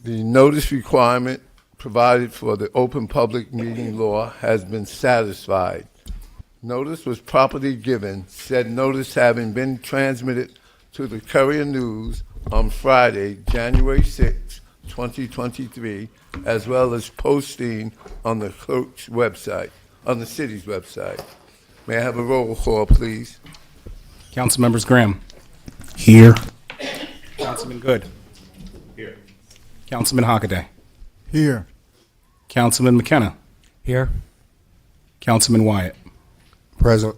The notice requirement provided for the open public meeting law has been satisfied. Notice was properly given, said notice having been transmitted to the Courier News on Friday, January 6, 2023, as well as posting on the clerk's website, on the city's website. May I have a roll call, please? Council members Graham. Here. Councilman Good. Here. Councilman Hockaday. Here. Councilman McKenna. Here. Councilman Wyatt. Present.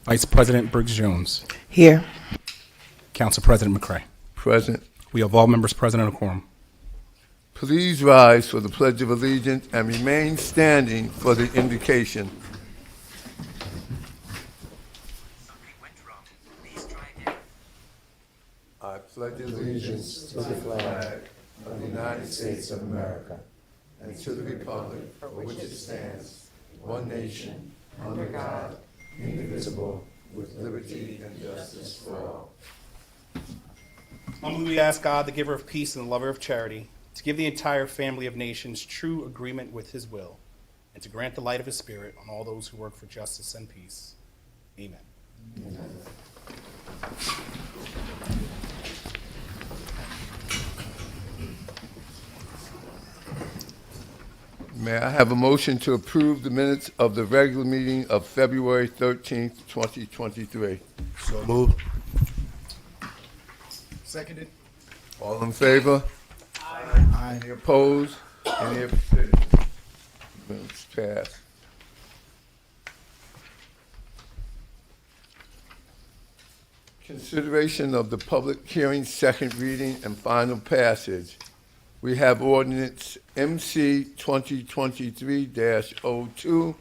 Vice President Briggs Jones. Here. Council President McCray. Present. We have all members present and a quorum. Please rise for the Pledge of Allegiance and remain standing for the invocation. I pledge allegiance to the flag of the United States of America and to the republic for which it stands, one nation, under God, indivisible, with liberty and justice for all. Humbly we ask God, the giver of peace and the lover of charity, to give the entire family of nations true agreement with his will, and to grant the light of his spirit on all those who work for justice and peace. Amen. Amen. May I have a motion to approve the minutes of the regular meeting of February 13th, 2023? So moved. Seconded. All in favor? Aye. Any opposed? Any abstentions? Minutes passed. Consideration of the public hearing, second reading, and final passage. We have ordinance MC 2023-02,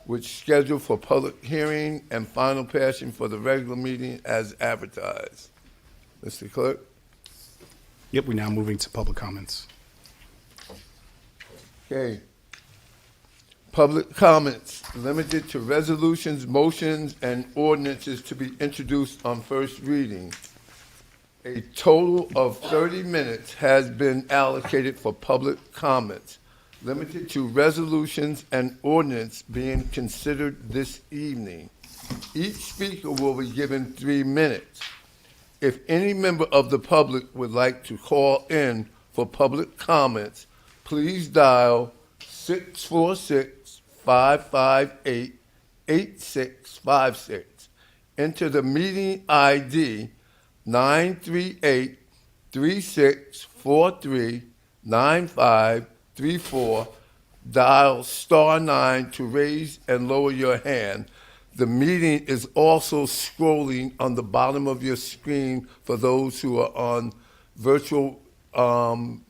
which scheduled for public hearing and final passage for the regular meeting as advertised. Mr. Clerk? Yep, we're now moving to public comments. Okay. Public comments limited to resolutions, motions, and ordinances to be introduced on first reading. A total of 30 minutes has been allocated for public comments, limited to resolutions and ordinance being considered this evening. Each speaker will be given 3 minutes. If any member of the public would like to call in for public comments, please dial 646-558-8656. Enter the meeting ID 938-3643-9534. Dial *9 to raise and lower your hand. The meeting is also scrolling on the bottom of your screen for those who are on virtual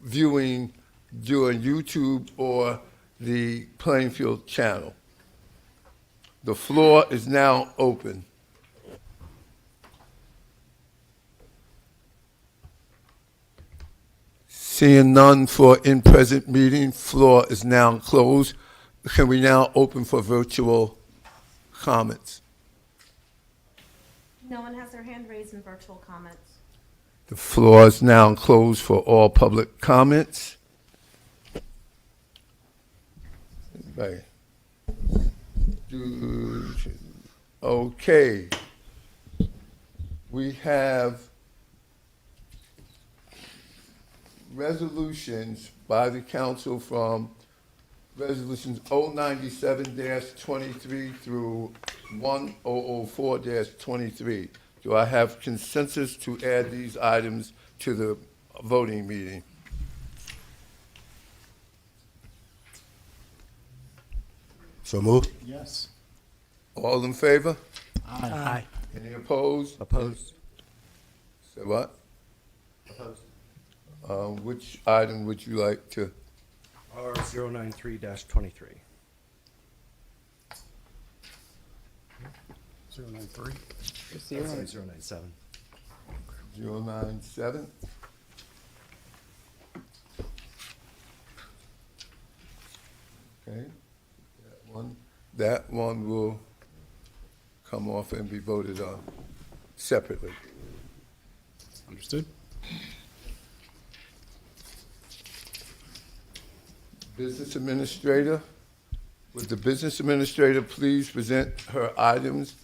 viewing during YouTube or the Plainfield channel. The floor is now open. Seeing none for in-present meeting, floor is now closed. Can we now open for virtual comments? No one has their hand raised in virtual comments. The floor is now closed for all public comments. Right. Okay. We have resolutions by the council from resolutions 097-23 through 1004-23. Do I have consensus to add these items to the voting meeting? So moved. Yes. All in favor? Aye. Any opposed? Opposed. Say what? Opposed. Which item would you like to? R093-23. 093. Sorry, 097. 097? Okay. That one will come off and be voted on separately. Understood. Business Administrator. Would the Business Administrator please present her items?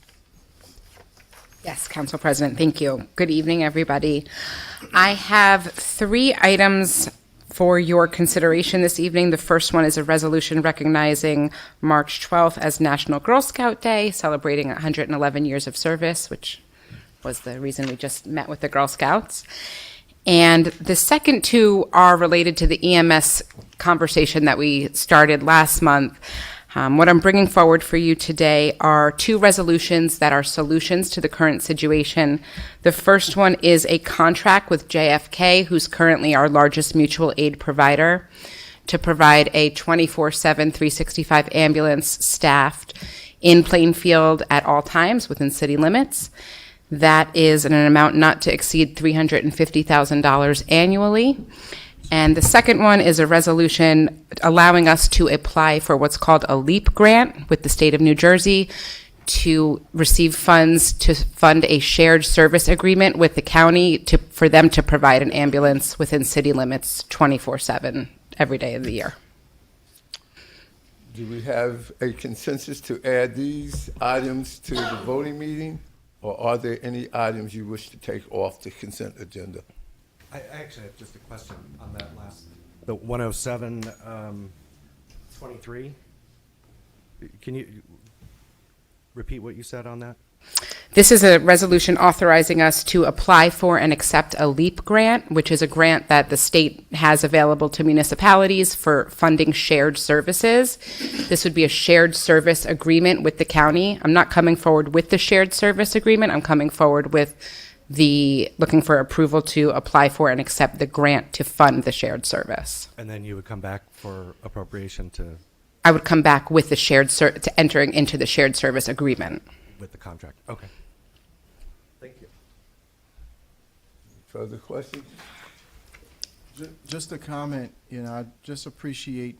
Yes, Council President, thank you. Good evening, everybody. I have 3 items for your consideration this evening. The first one is a resolution recognizing March 12th as National Girl Scout Day, celebrating 111 years of service, which was the reason we just met with the Girl Scouts. And the second 2 are related to the EMS conversation that we started last month. What I'm bringing forward for you today are 2 resolutions that are solutions to the current situation. The first one is a contract with JFK, who's currently our largest mutual aid provider, to provide a 24/7, 365 ambulance staffed in Plainfield at all times within city limits. That is an amount not to exceed $350,000 annually. And the second one is a resolution allowing us to apply for what's called a LEAP grant with the state of New Jersey to receive funds to fund a shared service agreement with the county for them to provide an ambulance within city limits 24/7 every day of the year. Do we have a consensus to add these items to the voting meeting? Or are there any items you wish to take off the consent agenda? I actually have just a question on that last. The 107, 23. Can you repeat what you said on that? This is a resolution authorizing us to apply for and accept a LEAP grant, which is a grant that the state has available to municipalities for funding shared services. This would be a shared service agreement with the county. I'm not coming forward with the shared service agreement. I'm coming forward with looking for approval to apply for and accept the grant to fund the shared service. And then you would come back for appropriation I would come back with the to entering into the shared service agreement. with the contract. Okay. Thank you. Further questions? Just a comment, I just appreciate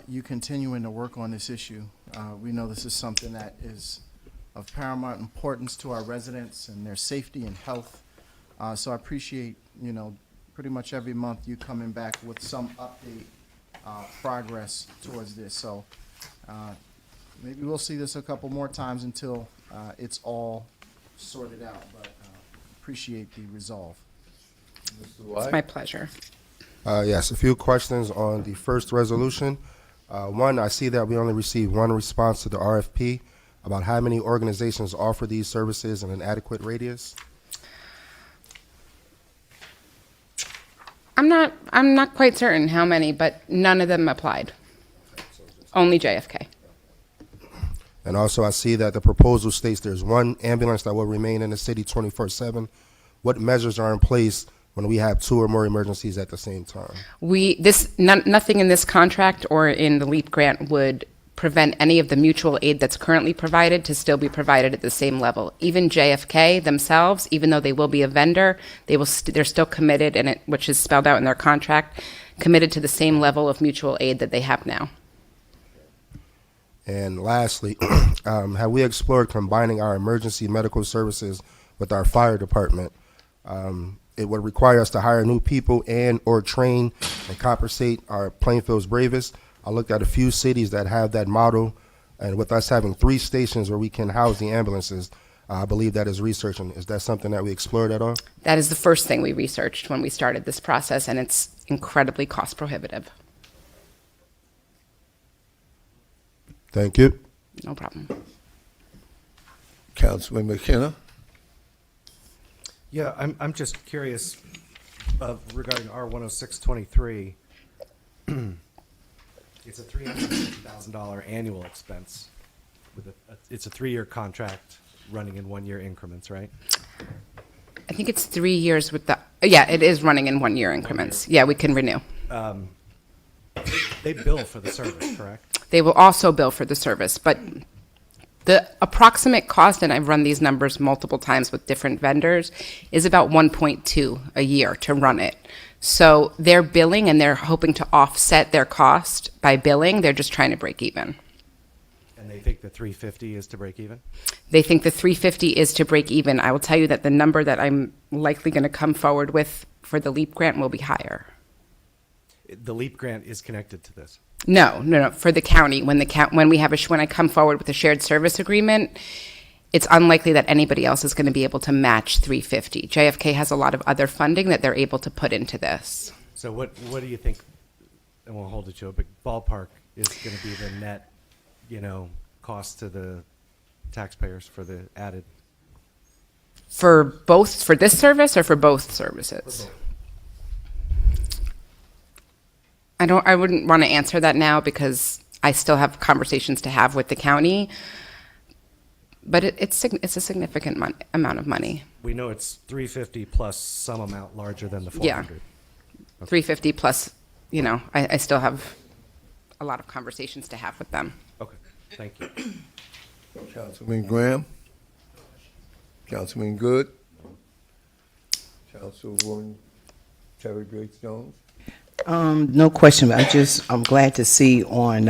you continuing to work on this issue. We know this is something that is of paramount importance to our residents and their safety and health. So I appreciate, pretty much every month you coming back with some update, progress towards this. So maybe we'll see this a couple more times until it's all sorted out, but appreciate the resolve. Mr. It's White? my pleasure. Yes, a few questions on the first resolution. One, I see that we only received 1 response to the RFP. About how many organizations offer these services in an adequate radius? I'm not quite certain how many, but none of them applied. Only JFK. And also, I see that the proposal states there's 1 ambulance that will remain in the city 24/7. What measures are in place when we have 2 or more emergencies at the same time? Nothing in this contract or in the LEAP grant would prevent any of the mutual aid that's currently provided to still be provided at the same level. Even JFK themselves, even though they will be a vendor, they're still committed, which is spelled out in their contract, committed to the same level of mutual aid that they have now. And lastly, have we explored combining our emergency medical services with our fire department? It would require us to hire new people and or train and compensate our Plainfield's bravest. I looked at a few cities that have that model, and with us having 3 stations where we can house the ambulances, I believe that is researching. Is that something that we explored at all? That is the first thing we researched when we started this process, and it's incredibly cost prohibitive. Thank you. No problem. Councilman McKenna? Yeah, I'm just curious regarding R10623. It's a $350,000 annual expense. It's a 3-year contract running in 1-year increments, right? I think it's 3 years yeah, it is running in 1-year increments. Yeah, we can renew. They bill for the service, correct? They will also bill for the service, but the approximate cost, and I've run these numbers multiple times with different vendors, is about 1.2 a year to run it. So they're billing and they're hoping to offset their cost by billing. They're just trying to break even. And they think the 350 is to break even? They think the 350 is to break even. I will tell you that the number that I'm likely going to come forward with for the LEAP grant will be higher. The LEAP grant is connected to this. No, for the county, when when I come forward with a shared service agreement, it's unlikely that anybody else is going to be able to match 350. JFK has a lot of other funding that they're able to put into this. So what do you think, and we'll hold it to a big ballpark, is going to be the net, cost to the taxpayers for the added? For this service or for both services? I wouldn't want to answer that now because I still have conversations to have with the county. But it's a significant amount of money. We know it's 350 plus some amount larger than the 400. Yeah. 350 plus, I still have a lot of conversations to have with them. Okay, thank you. Councilman Graham? Councilman Good? Councilwoman Terry Briggs Jones? No question. I'm glad to see on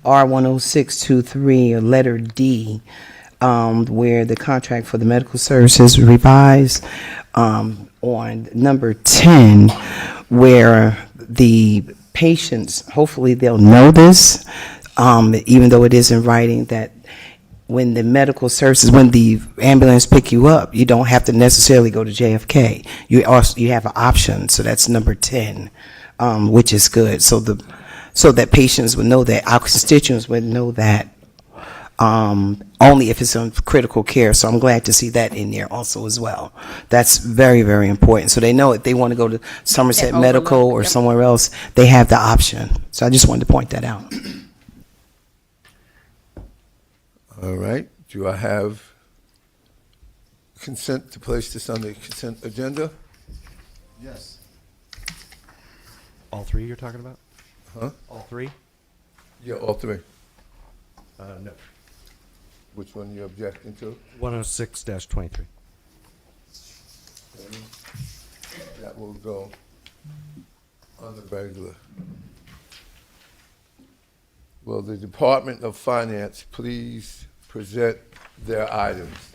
R10623, letter D, where the contract for the medical services revised, on number 10, where the patients, hopefully they'll know this, even though it is in writing, that when the medical services, when the ambulance pick you up, you don't have to necessarily go to JFK. You have an option. So that's number 10, which is good. So that patients would know that, our constituents would know that, only if it's on critical care. So I'm glad to see that in there also as well. That's very, very important. So they know if they want to go to Somerset Yeah, Medical overlook, or yep. somewhere else, they have the option. So I just wanted to point that out. All right. Do I have consent to place this on the consent agenda? Yes. All three you're talking about? Huh? All three? Yeah, all three. No. Which one you objecting to? 106-23. That will go on the regular. Will the Department of Finance please present their items?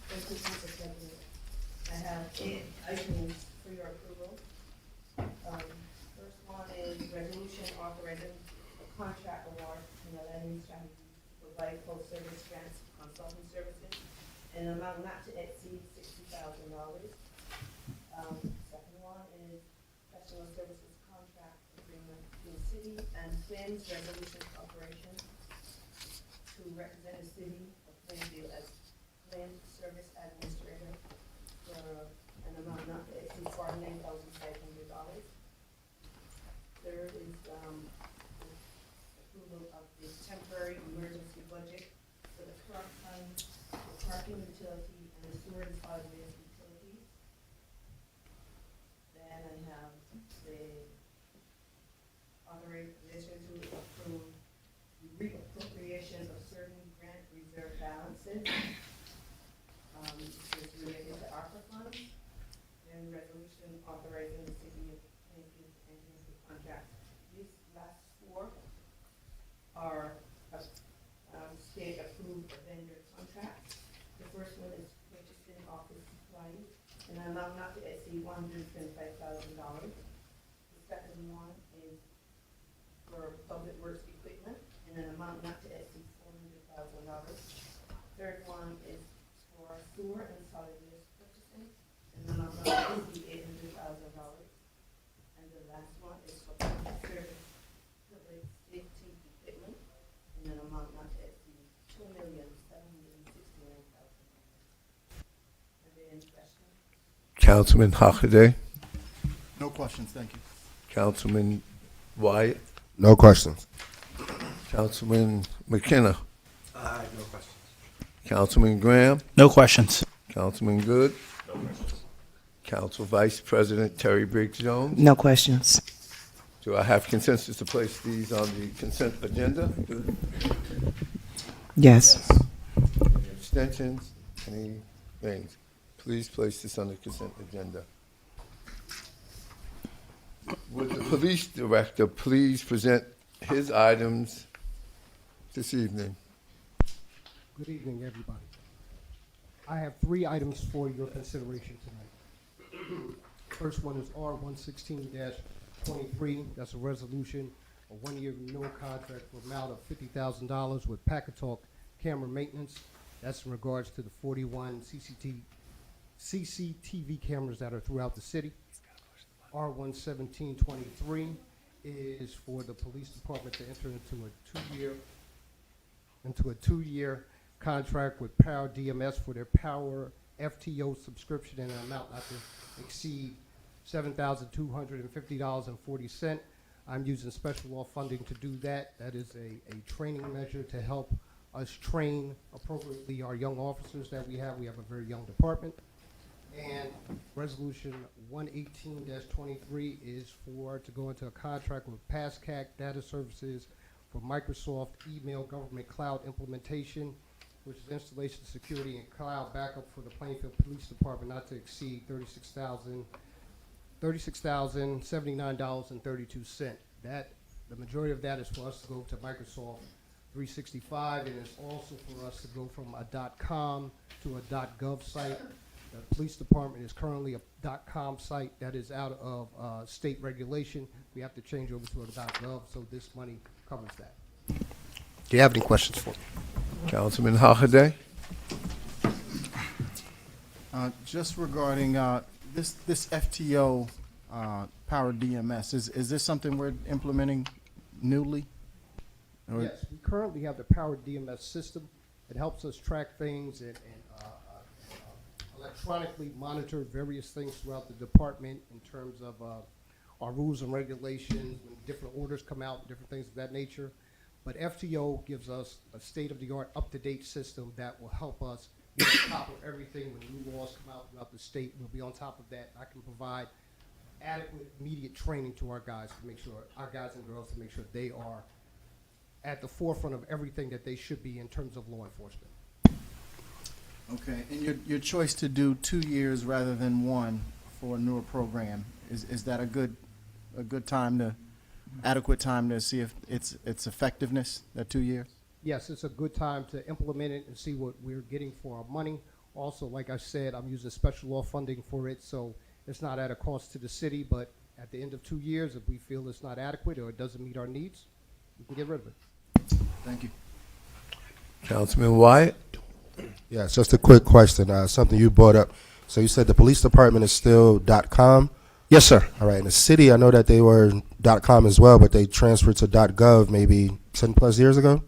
Thank you, Council President. I have 8 items for your approval. First one is resolution authorizing a contract award in the lending strategy to provide full service grants consulting services in an amount not to exceed $60,000. Second one is professional services contract agreement between city and Twins Resolution Corporation to represent the city of Plainfield as Land Service Administrator for an amount not to exceed $49,500. Third is approval of the temporary emergency budget for the parking utility and the sewer and solid waste utilities. Then I have the authorization to approve the reappropriation of certain grant reserve balances. This is related to ARPA funds, and resolution authorizing the city of Plainfield to enter into contract. These last 4 are state-approved vendor contracts. The first one is purchasing office supplies in an amount not to exceed $125,000. The second one is for public works equipment in an amount not to exceed $400,000. Third one is for sewer and solid waste purchasing in an amount not to exceed $800,000. And the last one is for public service, public safety equipment in an amount not to exceed $2,769,000. Are there any questions? Councilman Hockaday, No questions, thank you. Councilman Wyatt, No questions. Councilman McKenna, No questions. Councilman Graham, No questions. Councilman Good. Council Vice President Terry Briggs Jones. No questions. Do I have consensus to place these on the consent agenda? Yes. Any abstentions? Any things? Please place this on the consent agenda. Would the police director please present his items this evening? Good evening, everybody. I have 3 items for your consideration tonight. First one is R-116-23. That's a resolution, a one-year renewal contract for an amount of $50,000 with Packetalk Camera Maintenance. That's in regards to the 41 CCTV cameras that are throughout the city. R-117-23 is for the police department to enter into a two-year contract with Power DMS for their Power FTO subscription in an amount not to exceed $7,250.40. I'm using special law funding to do that. That is a training measure to help us train appropriately our young officers that we have. We have a very young department. And resolution 118-23 is to go into a contract with PassCAC Data Services for Microsoft Email Government Cloud implementation, which is installation, security, and cloud backup for the Plainfield Police Department, not to exceed $36,079.32. That the majority of that is for us to go to Microsoft 365, and it's also for us to go from a .com to a .gov site. The police department is currently a .com site that is out of state regulation. We have to change over to a .gov, so this money covers that. Do you have any questions for me? Councilman Halladay? Just regarding this FTO Power DMS, is this something we're implementing newly? Or- Yes, we currently have the Power DMS system. It helps us track things and electronically monitor various things throughout the department in terms of our rules and regulations, when different orders come out, different things of that nature. But FTO gives us a state-of-the-art, up-to-date system that will help us be on top of everything. When new laws come out throughout the state, we'll be on top of that. I can provide adequate, immediate training to our guys to make sure, our guys and girls, to make sure they are at the forefront of everything that they should be in terms of law enforcement. Okay, and your choice to do 2 years rather than one for a newer program, is that a good time adequate time to see if its effectiveness, that 2 years? Yes, it's a good time to implement it and see what we're getting for our money. Also, like I said, I'm using special law funding for it, so it's not at a cost to the city, but at the end of 2 years, if we feel it's not adequate or it doesn't meet our needs, we can get rid of it. Thank you. Councilman Wyatt? Yeah, it's just a quick question, something you brought up. So you said the police department is still .com? Yes, sir. All right, in the city, I know that they were .com as well, but they transferred to .gov maybe 10+ years ago?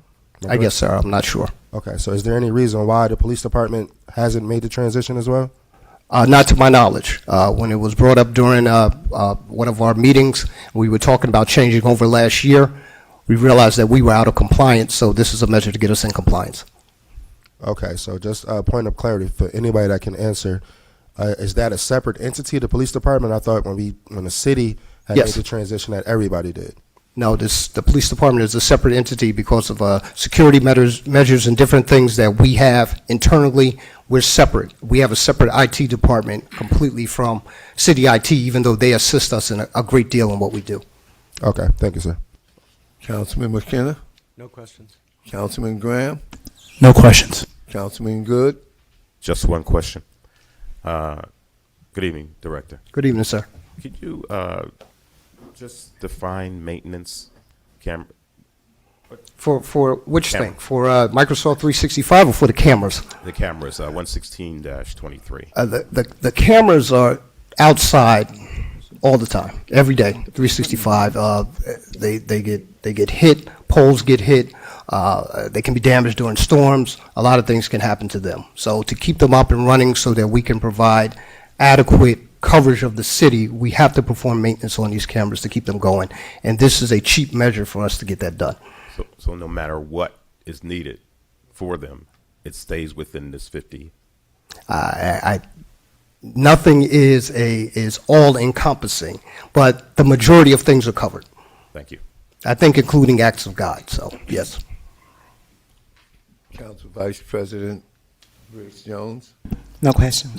I guess, sir. I'm not sure. Okay, so is there any reason why the police department hasn't made the transition as well? Not to my knowledge. When it was brought up during one of our meetings, we were talking about changing over last year. We realized that we were out of compliance, so this is a measure to get us in compliance. Okay, so just a point of clarity for anybody that can answer. Is that a separate entity, the police department? I thought when the city had Yes. made the transition that everybody did. No, the police department is a separate entity because of security measures and different things that we have internally. We're separate. We have a separate IT department completely from city IT, even though they assist us in a great deal in what we do. Okay, thank you, sir. Councilman McKenna? No questions. Councilman Graham? No questions. Councilman Good? Just one question. Good evening, Director. Good evening, sir. Could you just define maintenance camera? For which Camera. thing? For Microsoft 365 or for the cameras? The cameras, 116-23. The cameras are outside all the time, every day. 365. They get hit. Poles get hit. They can be damaged during storms. A lot of things can happen to them. So to keep them up and running so that we can provide adequate coverage of the city, we have to perform maintenance on these cameras to keep them going. And this is a cheap measure for us to get that done. So no matter what is needed for them, it stays within this 50. Nothing is all encompassing, but the majority of things are covered. Thank you. I think including acts of God. So yes. Council Vice President Briggs Jones? No question.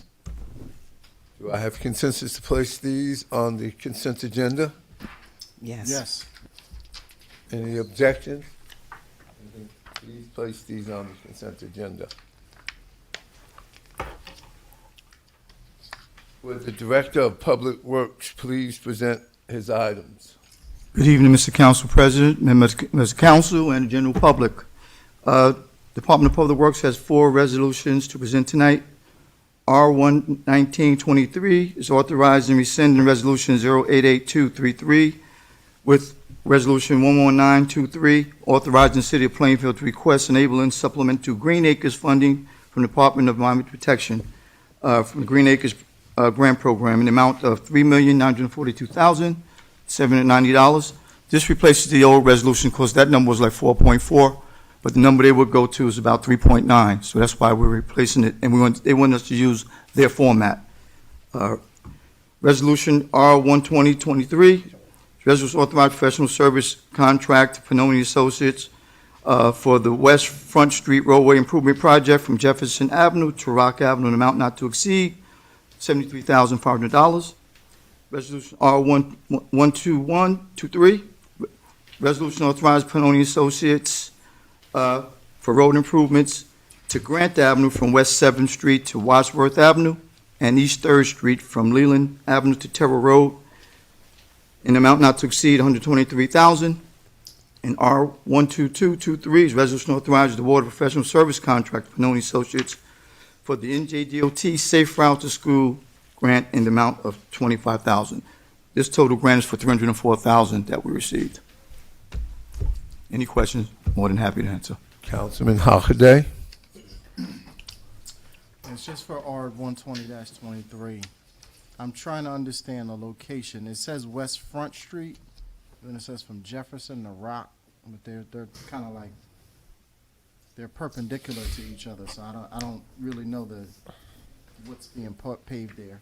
Do I have consensus to place these on the consent agenda? Yes. Any objections? Please place these on the consent agenda. Would the Director of Public Works please present his items? Good evening, Mr. Council President, members of council, and the general public. Department of Public Works has 4 resolutions to present tonight. R11923 is authorizing rescinding Resolution 088233 with Resolution 11923 authorizing the City of Plainfield to request enabling supplement to Green Acres funding from the Department of Environmental Protection from the Green Acres grant program in the amount of $3,942,790. This replaces the old resolution because that number was like 4.4, but the number they would go to is about 3.9. So that's why we're replacing it, and they want us to use their format. Resolution R12023, resolution authorized professional service contract to Panoni Associates for the West Front Street Roadway Improvement Project from Jefferson Avenue to Rock Avenue, an amount not to exceed $73,500. Resolution R12123, resolution authorized Panoni Associates for road improvements to Grant Avenue from West 7th Street to Wadsworth Avenue and East 3rd Street from Leland Avenue to Terrell Road in an amount not to exceed $123,000. And R12223 is resolution authorizing the Board of Professional Service contract for Panoni Associates for the NJDOT Safe Route to School grant in the amount of $25,000. This total grant is for $304,000 that we received. Any questions? More than happy to answer. Councilman Hockaday. It's just for R120-23. I'm trying to understand the location. It says West Front Street, then it says from Jefferson to Rock, but they're kind of like, they're perpendicular to each other, so I don't really know what's being paved there.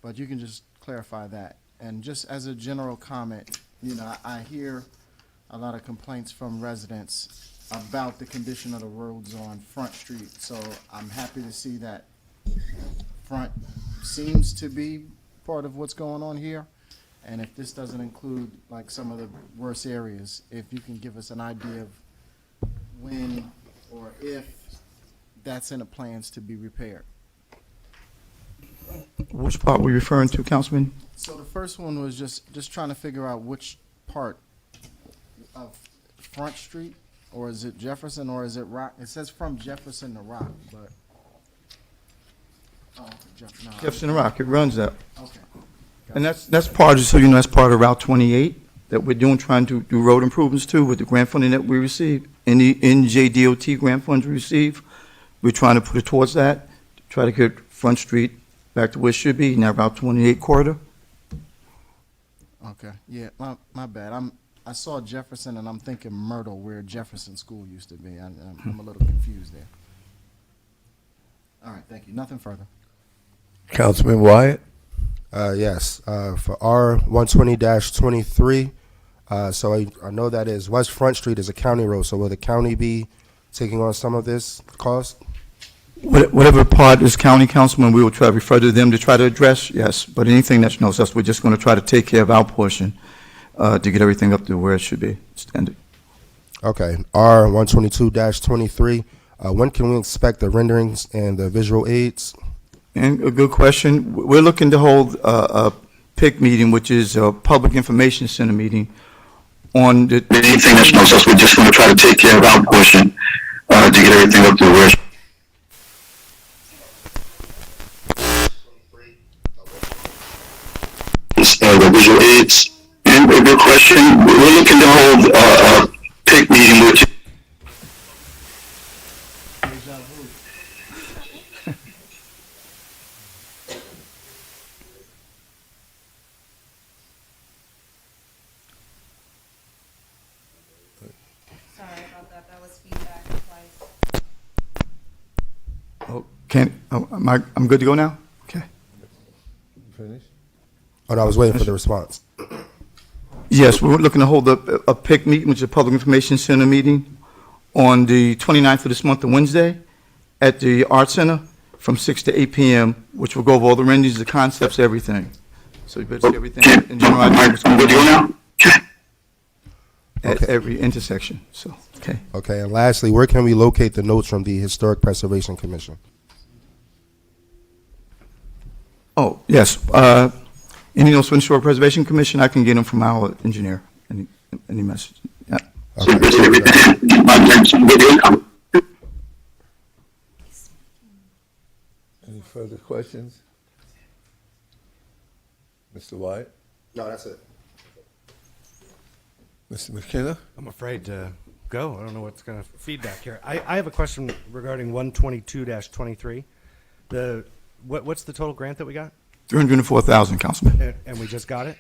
But you can just clarify that. And just as a general comment, I hear a lot of complaints from residents about the condition of the roads on Front Street, so I'm happy to see that Front seems to be part of what's going on here. And if this doesn't include like some of the worst areas, if you can give us an idea of when or if that's in the plans to be repaired. Which part were you referring to, Councilman? So the first one was just trying to figure out which part of Front Street, or is it Jefferson, or is it Rock? It says from Jefferson to Rock, but no. Jefferson Rock, it runs that. Okay. And that's part of, so you know, that's part of Route 28 that we're doing, trying to do road improvements to with the grant funding that we receive. In the NJDOT grant funds we receive, we're trying to put it towards that, to try to get Front Street back to where it should be in that Route 28 corridor. Okay, yeah, my bad. I saw Jefferson and I'm thinking Myrtle, where Jefferson School used to be. I'm a little confused there. All right, thank you. Nothing further. Councilman Wyatt. Yes, for R120-23, so I know that is West Front Street is a county road, so will the county be taking on some of this cost? Whatever part is county councilman, we will try to refer to them to try to address, yes. But anything that's no us, we're just going to try to take care of our portion to get everything up to where it should be standard. Okay, R122-23, when can we expect the renderings and the visual aids? And a good question. We're looking to hold a PIC meeting, which is a Public Information Center meeting, on the... Anything that's not us, we're just going to try to take care of our portion to get everything up to where the visual aids. And a good question. We're looking to hold a PIC meeting, which Sorry about that. That was feedback twice. I'm good to go now? Okay. Finished? Oh, no, I was waiting for the response. Yes, we're looking to hold a PIC meeting, which is a Public Information Center meeting, on the 29th of this month, on Wednesday, at the Art Center from 6 to 8 p.m., which will go over all the renderings, the concepts, everything. So you better see everything in general idea what's going on at every intersection. So, okay. Okay, and lastly, where can we locate the notes from the Historic Preservation Commission? Oh, yes. Any else from the Historic Preservation Commission? I can get them from our engineer. Any message? Yeah. Any further questions? Mr. White? No, that's it. Mr. McKenna? I'm afraid to go. I don't know what's going to feedback here. I have a question regarding 122-23. What's the total grant that we got? 304,000, Councilman. And we just got it?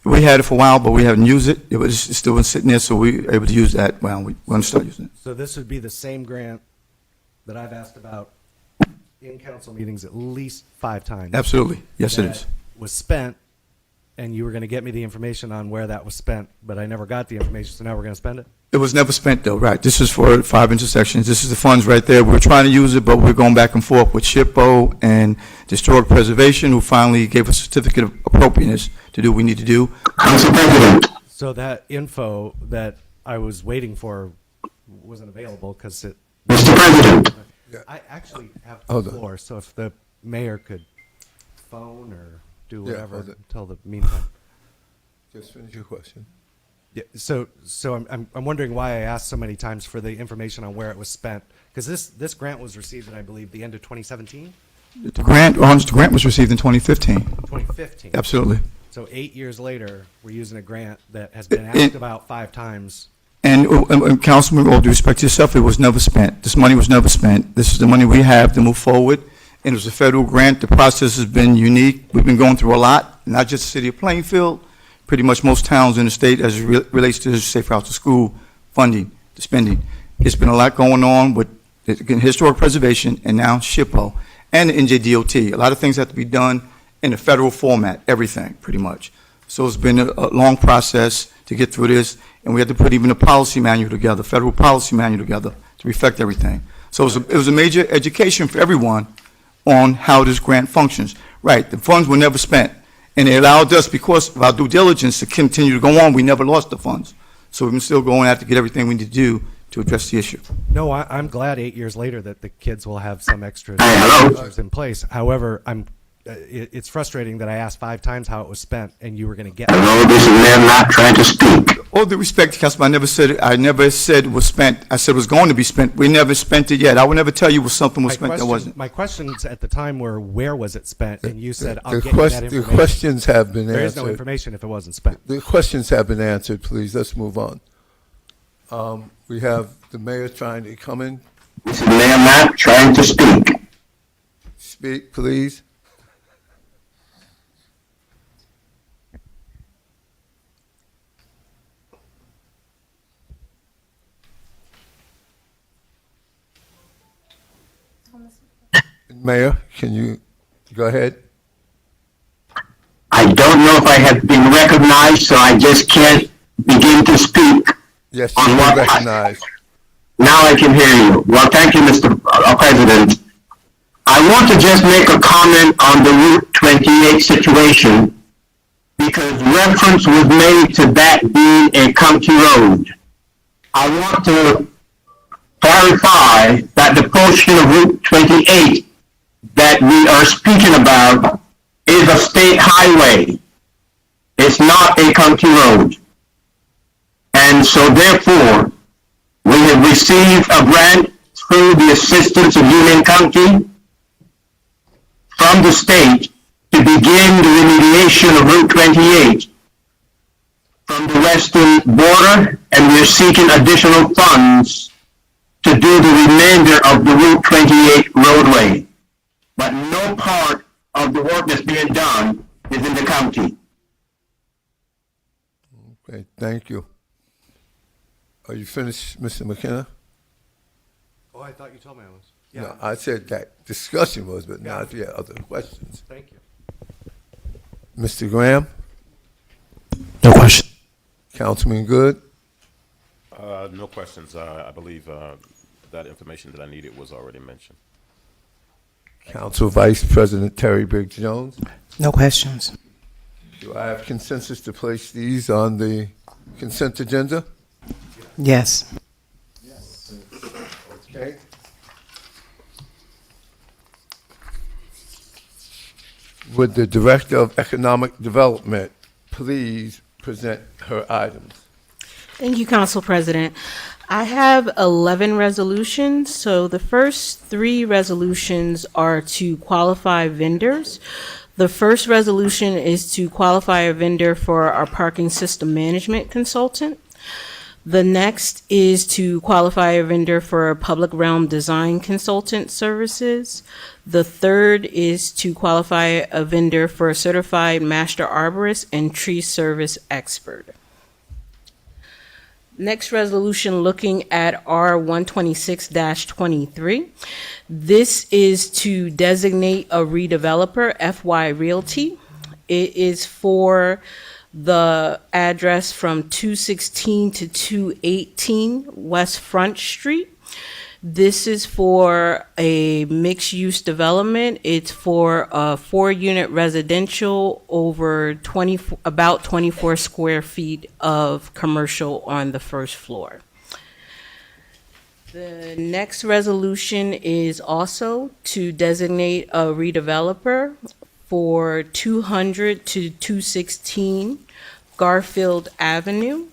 We had it for a while, but we haven't used it. It still been sitting there, so we were able to use that. Well, we're going to start using it. So this would be the same grant that I've asked about in council meetings at least 5 times. Absolutely. Yes, it that is. Was spent, and you were going to get me the information on where that was spent, but I never got the information, so now we're going to spend it? It was never spent, though, right? This is for 5 intersections. This is the funds right there. We're trying to use it, but we're going back and forth with SHPO and Historic Preservation, who finally gave us a certificate of appropriateness to do what we need to do. Council President. So that info that I was waiting for wasn't available because it. Mr. President. I actually have the Hold on. floor, so if the mayor could phone or do Yeah, whatever hold it. until the meantime. Just finish your question. Yeah, so I'm wondering why I asked so many times for the information on where it was spent, because this grant was received in, I believe, the end of 2017, The grant was received in 2015. 2015. Absolutely. So 8 years later, we're using a grant that has been It- asked about 5 times. And Councilman, with all due respect to yourself, it was never spent. This money was never spent. This is the money we have to move forward. And it was a federal grant. The process has been unique. We've been going through a lot, not just the city of Plainfield, pretty much most towns in the state as it relates to the Safe Routes to School funding, the spending. It's been a lot going on with, again, historic preservation and now SHPO and the NJDOT. A lot of things have to be done in a federal format, everything, pretty much. So it's been a long process to get through this, and we had to put even a policy manual together, federal policy manual together to reflect everything. So it was a major education for everyone on how this grant functions. Right, the funds were never spent, and they allowed us, because of our due diligence, to continue to go on. We never lost the funds. So we've been still going out to get everything we need to do to address the issue. No, I'm glad 8 years later that the kids will have some extra hello. measures in place. However, it's frustrating that I asked 5 times how it was spent, and you were going to get. Hello, this is Mayor Matt trying to speak. All due respect, Councilman, I never said it was spent. I said it was going to be spent. We never spent it yet. I would never tell you something was spent that wasn't. My questions at the time were, where was it spent? And you said, I'll The get you that the information. questions have been There is no answered. information if it wasn't spent. The questions have been answered, please. Let's move on. We have the mayor trying to come in. This is Mayor Matt trying to speak. Speak, please. Mayor, can you go ahead? I don't know if I have been recognized, so I just can't begin to speak. Yes, On you what- are recognized. Now I can hear you. Well, thank you, Mr. President. I want to just make a comment on the Route 28 situation because reference was made to that being a county road. I want to clarify that the portion of Route 28 that we are speaking about is a state highway. It's not a county road. And so therefore, we have received a grant through the assistance of Union County from the state to begin the remediation of Route 28 from the western border, and we're seeking additional funds to do the remainder of the Route 28 roadway. But no part of the work that's being done is in the county. Okay, thank you. Are you finished, Mr. McKenna? Oh, I thought you told me I was. No, I said that discussion was, but now if you have other questions. Thank you. Mr. Graham? No question. Councilman Good? No questions. I believe that information that I needed was already mentioned. Council Vice President Terry Biggs Jones? No questions. Do I have consensus to place these on the consent agenda? Yes. Okay. Would the Director of Economic Development please present her items? Thank you, Council President. I have 11 resolutions. So the first 3 resolutions are to qualify vendors. The first resolution is to qualify a vendor for our parking system management consultant. The next is to qualify a vendor for public realm design consultant services. The third is to qualify a vendor for a certified master arborist and tree service expert. Next resolution, looking at R 126-23. This is to designate a redeveloper, FY Realty. It is for the address from 216 to 218 West Front Street. This is for a mixed-use development. It's for a 4-unit residential over about 24 square feet of commercial on the first floor. The next resolution is also to designate a redeveloper for 200 to 216 Garfield Avenue.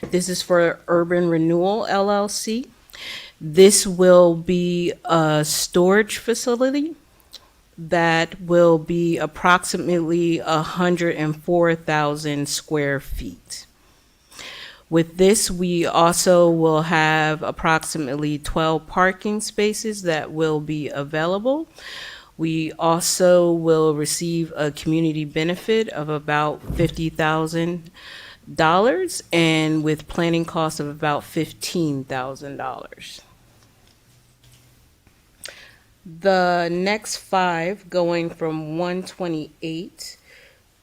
This is for Urban Renewal LLC. This will be a storage facility that will be approximately 104,000 square feet. With this, we also will have approximately 12 parking spaces that will be available. We also will receive a community benefit of about $50,000 and with planning costs of about $15,000. The next 5, going from 128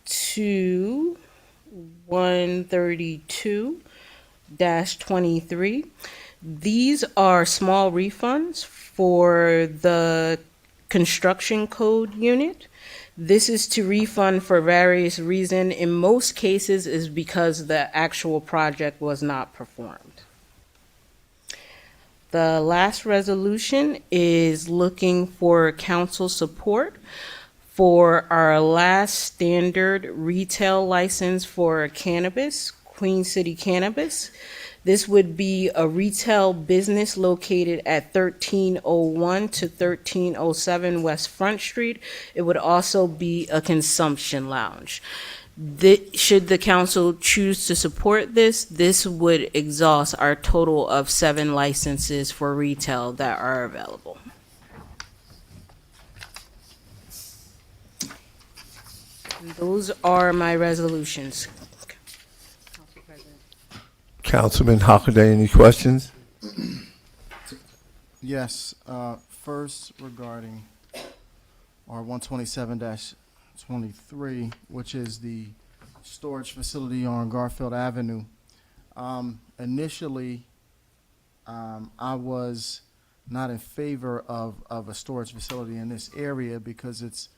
to 132-23, these are small refunds for the construction code unit. This is to refund for various reasons. In most cases is because the actual project was not performed. The last resolution is looking for council support for our last standard retail license for cannabis, Queen City Cannabis. This would be a retail business located at 1301 to 1307 West Front Street. It would also be a consumption lounge. Should the council choose to support this, this would exhaust our total of 7 licenses for retail that are available. And those are my resolutions. Councilman Hockaday, any questions? Yes, first regarding R 127-23, which is the storage facility on Garfield Avenue. Initially, I was not in favor of a storage facility in this area because it's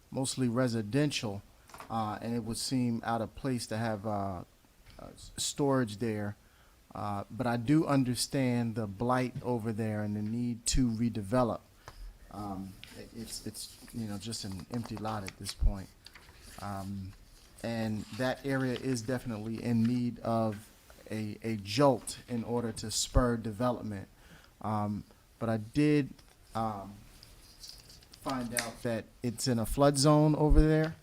mostly residential, and it would seem out of place to have storage there. But I do understand the blight over there and the need to redevelop. It's just an empty lot at this point. And that area is definitely in need of a jolt in order to spur development. But I did find out that it's in a flood zone over there,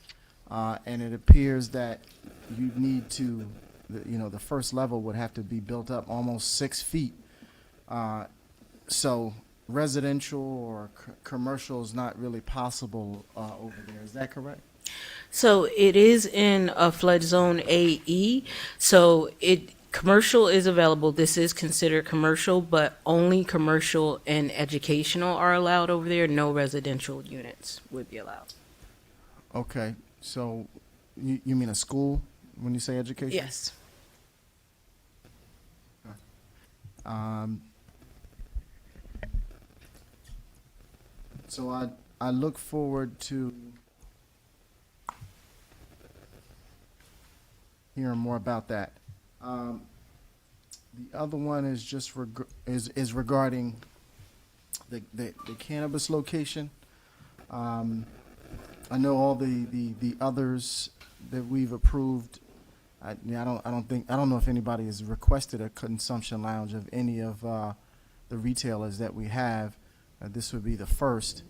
and it appears that you need to, the first level would have to be built up almost 6 feet. So residential or commercial is not really possible over there. Is that correct? So it is in a flood zone AE. So commercial is available. This is considered commercial, but only commercial and educational are allowed over there. No residential units would be allowed. Okay, so you mean a school when you say education? Yes. So I look forward to hearing more about that. The other one is just is regarding the cannabis location. I know all the others that we've approved. I don't know if anybody has requested a consumption lounge of any of the retailers that we have. This would be the first.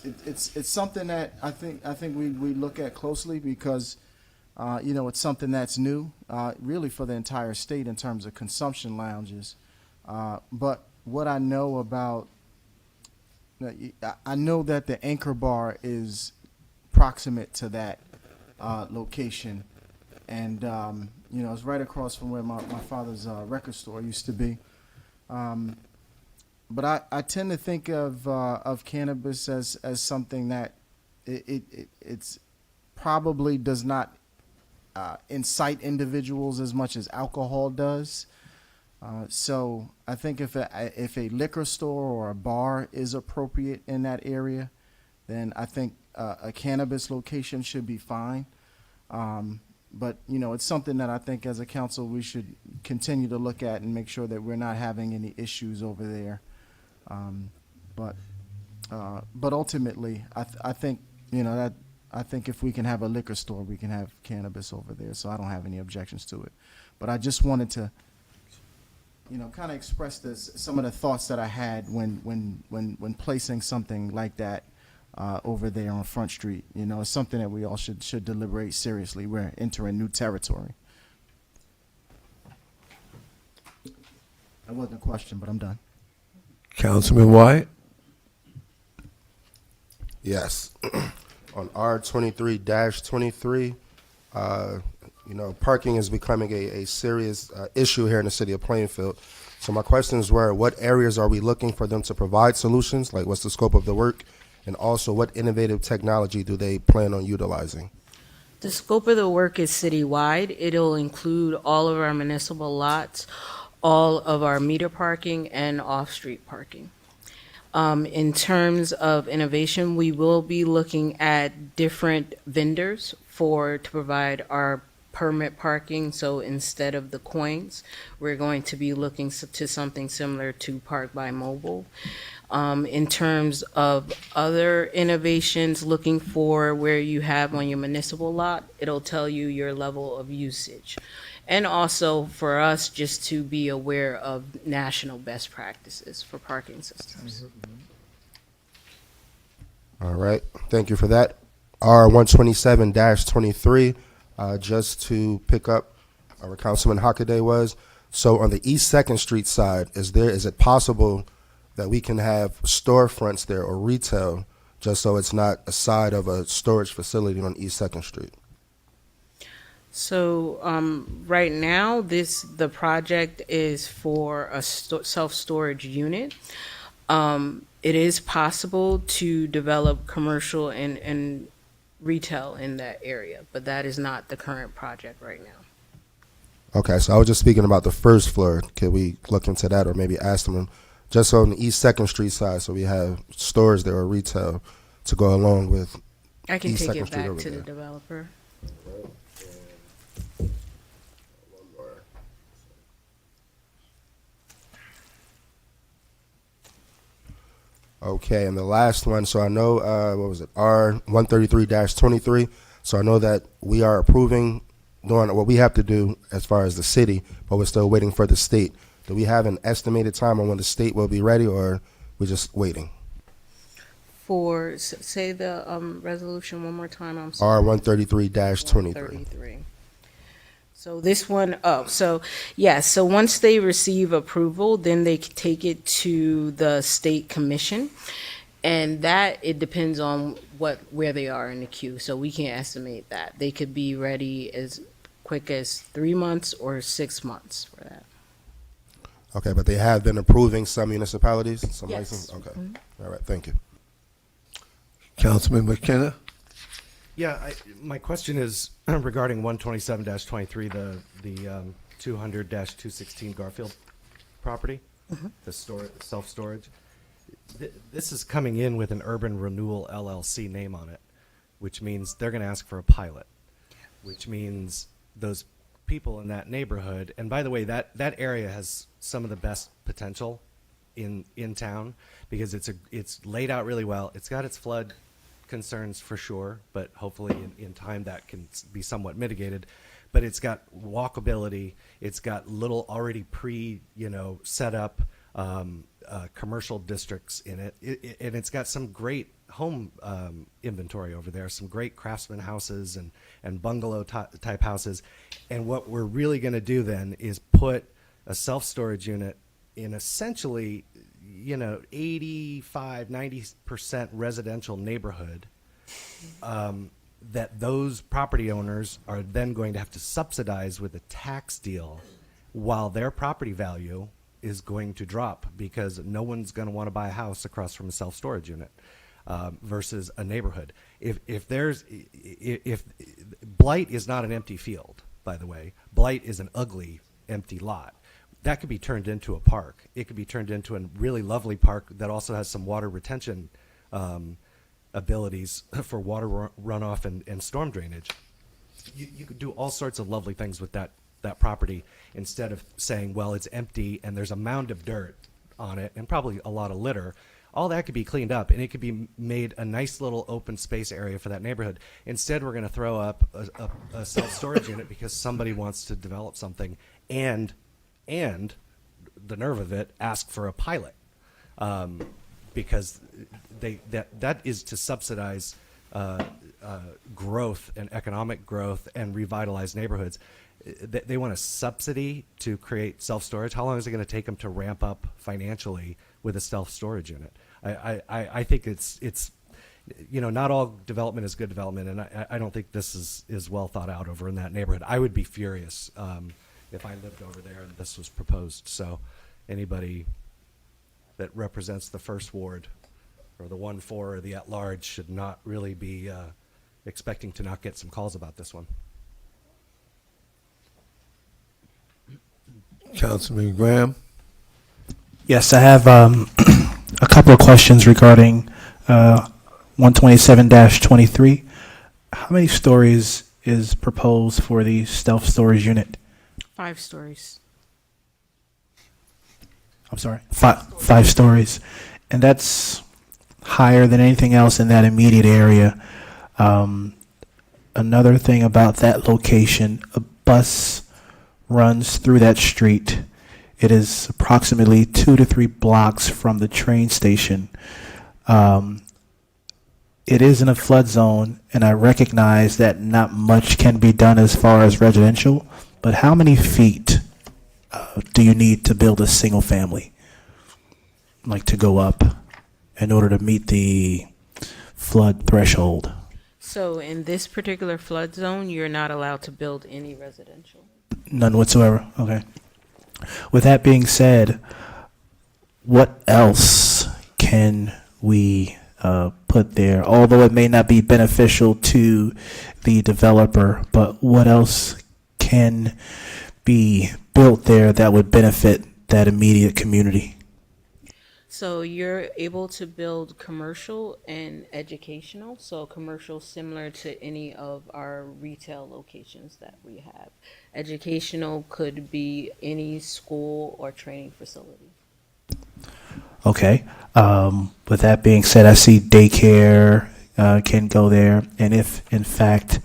It's something that I think we look at closely because it's something that's new, really for the entire state in terms of consumption lounges. But what I know about, I know that the Anchor Bar is proximate to that location, and it's right across from where my father's record store used to be. But I tend to think of cannabis as something that it's probably does not incite individuals as much as alcohol does. So I think if a liquor store or a bar is appropriate in that area, then I think a cannabis location should be fine. But it's something that I think as a council we should continue to look at and make sure that we're not having any issues over there. But ultimately, I think that I think if we can have a liquor store, we can have cannabis over there. So I don't have any objections to it. But I just wanted to kind of express some of the thoughts that I had when placing something like that over there on Front Street. It's something that we all should deliberate seriously. We're entering new territory. That wasn't a question, but I'm done. Councilman Wyatt? Yes. On R23-23, parking is becoming a serious issue here in the city of Plainfield. So my questions were, what areas are we looking for them to provide solutions? Like, what's the scope of the work? And also, what innovative technology do they plan on utilizing? The scope of the work is citywide. It'll include all of our municipal lots, all of our meter parking, and off-street parking. In terms of innovation, we will be looking at different vendors to provide our permit parking. So instead of the coins, we're going to be looking to something similar to Park by Mobile. In terms of other innovations, looking for where you have on your municipal lot, it'll tell you your level of usage. And also for us, just to be aware of national best practices for parking systems. All right. Thank you for that. R127-23, just to pick up where Councilman Hockaday was. So on the East 2nd Street side, is it possible that we can have storefronts there or retail, just so it's not a side of a storage facility on East 2nd Street? So right now, the project is for a self-storage unit. It is possible to develop commercial and retail in that area, but that is not the current project right now. Okay, so I was just speaking about the first floor. Could we look into that or maybe ask them just on the East 2nd Street side so we have stores there or retail to go along with I can East take 2nd it Street back over to there. the developer. Okay, and the last one, so I know, what was it, R133-23. So I know that we are approving doing what we have to do as far as the city, but we're still waiting for the state. Do we have an estimated time on when the state will be ready, or we're just waiting? Say the resolution one more time, I'm sorry. R133-23. 33. So this one, so once they receive approval, then they can take it to the state commission. And that, it depends on where they are in the queue. So we can't estimate that. They could be ready as quick as 3 months or 6 months for that. Okay, but they have been approving some municipalities, some Yes. licenses? Okay, Mhm. all right, thank you. Councilman McKenna? Yeah, my question is regarding 127-23, the 200-216 Garfield property, the self-storage. This is coming in with an Urban Renewal LLC name on it, which means they're going to ask for a pilot, which means those people in that neighborhood, and by the way, that area has some of the best potential in town because it's laid out really well. It's got its flood concerns for sure, but hopefully in time that can be somewhat mitigated. But it's got walkability. It's got little already set up commercial districts in it. And it's got some great home inventory over there, some great craftsman houses and bungalow type houses. And what we're really going to do then is put a self-storage unit in essentially 85-90% residential neighborhood, that those property owners are then going to have to subsidize with a tax deal while their property value is going to drop, because no one's going to want to buy a house across from a self-storage unit versus a neighborhood. If Blight is not an empty field, by the way, Blight is an ugly empty lot. That could be turned into a park. It could be turned into a really lovely park that also has some water retention abilities for water runoff and storm drainage. You could do all sorts of lovely things with that property, instead of saying, well, it's empty and there's a mound of dirt on it and probably a lot of litter. All that could be cleaned up, and it could be made a nice little open space area for that neighborhood. Instead, we're going to throw up a self-storage unit because somebody wants to develop something, and the nerve of it, ask for a pilot, because that is to subsidize growth and economic growth and revitalize neighborhoods. They want a subsidy to create self-storage. How long is it going to take them to ramp up financially with a self-storage unit? I think it's not all development is good development, and I don't think this is well thought out over in that neighborhood. I would be furious if I lived over there and this was proposed. So anybody that represents the first ward or the 1-4 or the at-large should not really be expecting to not get some calls about this one. Councilman Graham? Yes, I have a couple of questions regarding 127-23. How many stories is proposed for the self-storage unit? 5 stories. I'm sorry, five stories. And that's higher than anything else in that immediate area. Another thing about that location, a bus runs through that street. It is approximately 2 to 3 blocks from the train station. It is in a flood zone, and I recognize that not much can be done as far as residential, but how many feet do you need to build a single family, like to go up, in order to meet the flood threshold? So in this particular flood zone, you're not allowed to build any residential. None whatsoever. Okay. With that being said, what else can we put there? Although it may not be beneficial to the developer, but what else can be built there that would benefit that immediate community? So you're able to build commercial and educational. So commercial similar to any of our retail locations that we have. Educational could be any school or training facility. Okay. With that being said, I see daycare can go there. And if, in fact,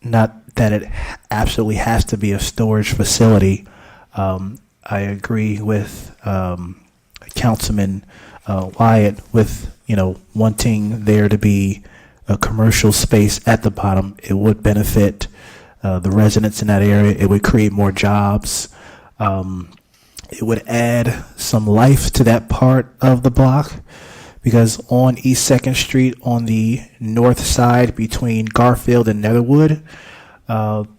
not that it absolutely has to be a storage facility, I agree with Councilman Wyatt with, wanting there to be a commercial space at the bottom. It would benefit the residents in that area. It would create more jobs. It would add some life to that part of the block, because on East 2nd Street on the north side between Garfield and Netherwood,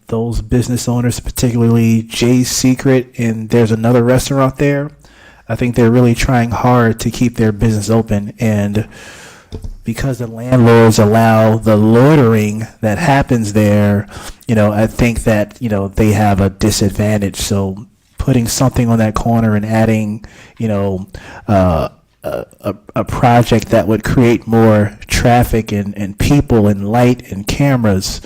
those business owners, particularly Jay's Secret, and there's another restaurant there, I think they're really trying hard to keep their business open. And because the landlords allow the loitering that happens there, I think that, they have a disadvantage. So putting something on that corner and adding, a project that would create more traffic and people and light and cameras,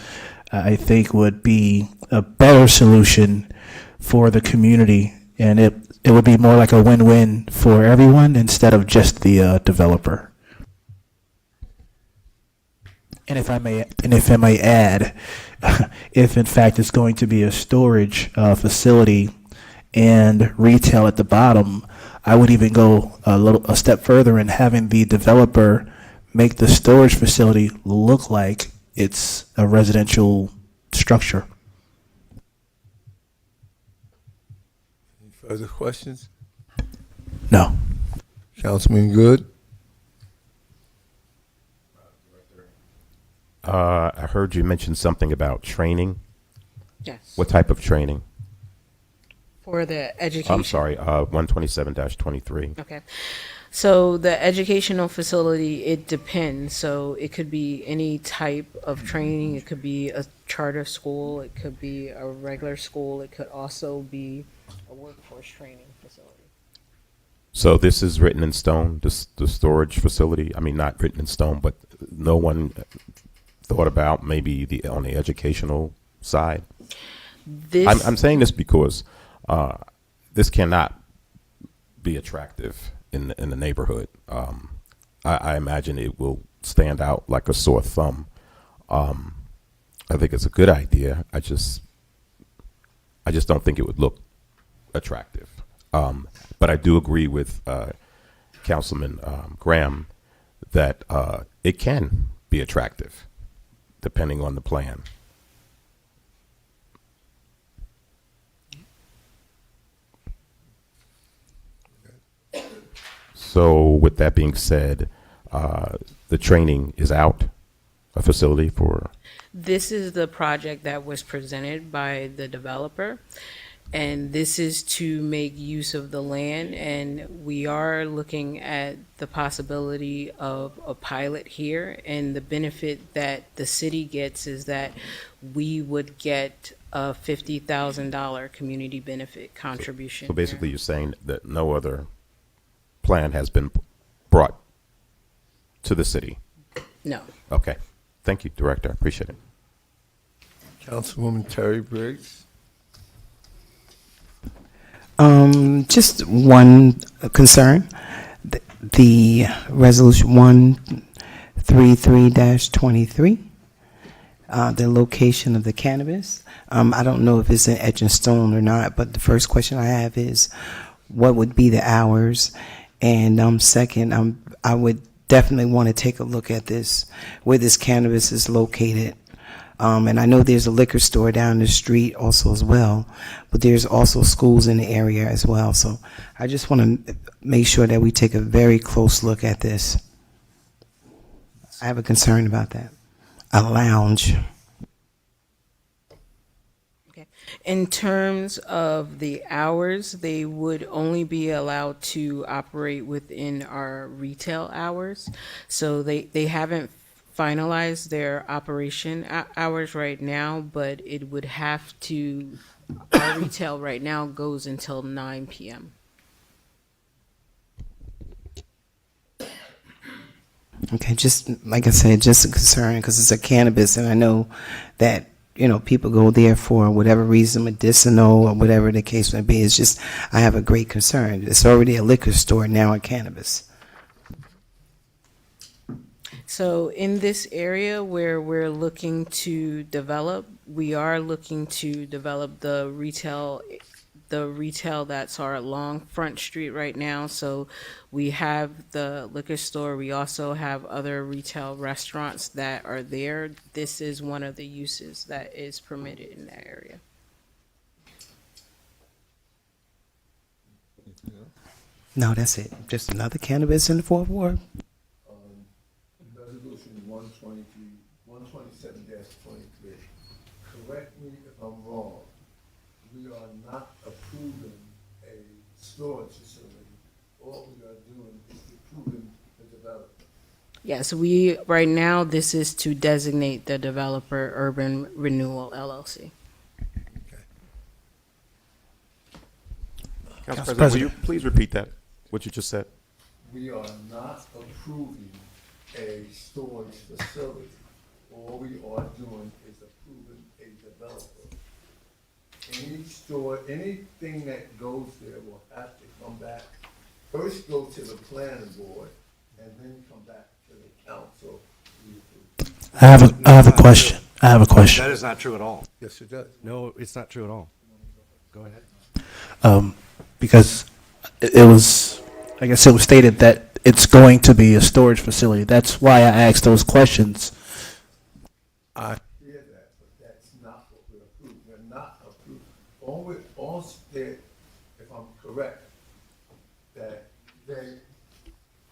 I think would be a better solution for the community. And it would be more like a win-win for everyone instead of just the developer. And if I may add, if in fact it's going to be a storage facility and retail at the bottom, I would even go a step further in having the developer make the storage facility look like it's a residential structure. Any further questions? No. Councilman Good? I heard you mention something about training. Yes. What type of training? For the education. I'm sorry, 127-23. Okay. So the educational facility, it depends. So it could be any type of training. It could be a charter school. It could be a regular school. It could also be a workforce training facility. So this is written in stone, the storage facility? I mean, not written in stone, but no one thought about maybe on the educational side? I'm saying this because this cannot be attractive in the neighborhood. I imagine it will stand out like a sore thumb. I think it's a good idea. I just don't think it would look attractive. But I do agree with Councilman Graham that it can be attractive, depending on the plan. So with that being said, the training is out, a facility for... This is the project that was presented by the developer, and this is to make use of the land, and we are looking at the possibility of a pilot here, and the benefit that the city gets is that we would get a $50,000 community benefit contribution. So basically you're saying that no other plan has been brought to the city? No. Okay. Thank you, Director. I appreciate it. Councilwoman Terry Briggs? Just one concern. The resolution 133-23, the location of the cannabis. I don't know if it's in etched in stone or not, but the first question I have is, what would be the hours? And second, I would definitely want to take a look at this, where this cannabis is located. And I know there's a liquor store down the street also as well, but there's also schools in the area as well. So I just want to make sure that we take a very close look at this. I have a concern about that. A lounge. In terms of the hours, they would only be allowed to operate within our retail hours. So they haven't finalized their operation hours right now, but it would have to, our retail right now goes until 9 p.m. Okay, just like I said, just a concern because it's a cannabis, and I know that, you know, people go there for whatever reason, medicinal or whatever the case may be. It's just, I have a great concern. It's already a liquor store, now a cannabis. So in this area where we're looking to develop, we are looking to develop the retail that's our along Front Street right now. So we have the liquor store. We also have other retail restaurants that are there. This is one of the uses that is permitted in that area. No, that's it. Just another cannabis in the fourth ward. Resolution 127-23. Correct me if I'm wrong. We are not approving a storage facility. All we are doing is approving the development. Yes, right now, this is to designate the developer Urban Renewal LLC. Council President, will you please repeat that, what you just said? We are not approving a storage facility. All we are doing is approving a developer. Any store, anything that goes there will have to come back, first go to the planning board, and then come back to the council. I have a question. I have a question. That is not true at all. Yes, it does. No, it's not true at all. Go ahead. Because it was, I guess it was stated that it's going to be a storage facility. That's why I asked those questions. I hear that, but that's not what we're approving. We're not approving. All said, if I'm correct, that they.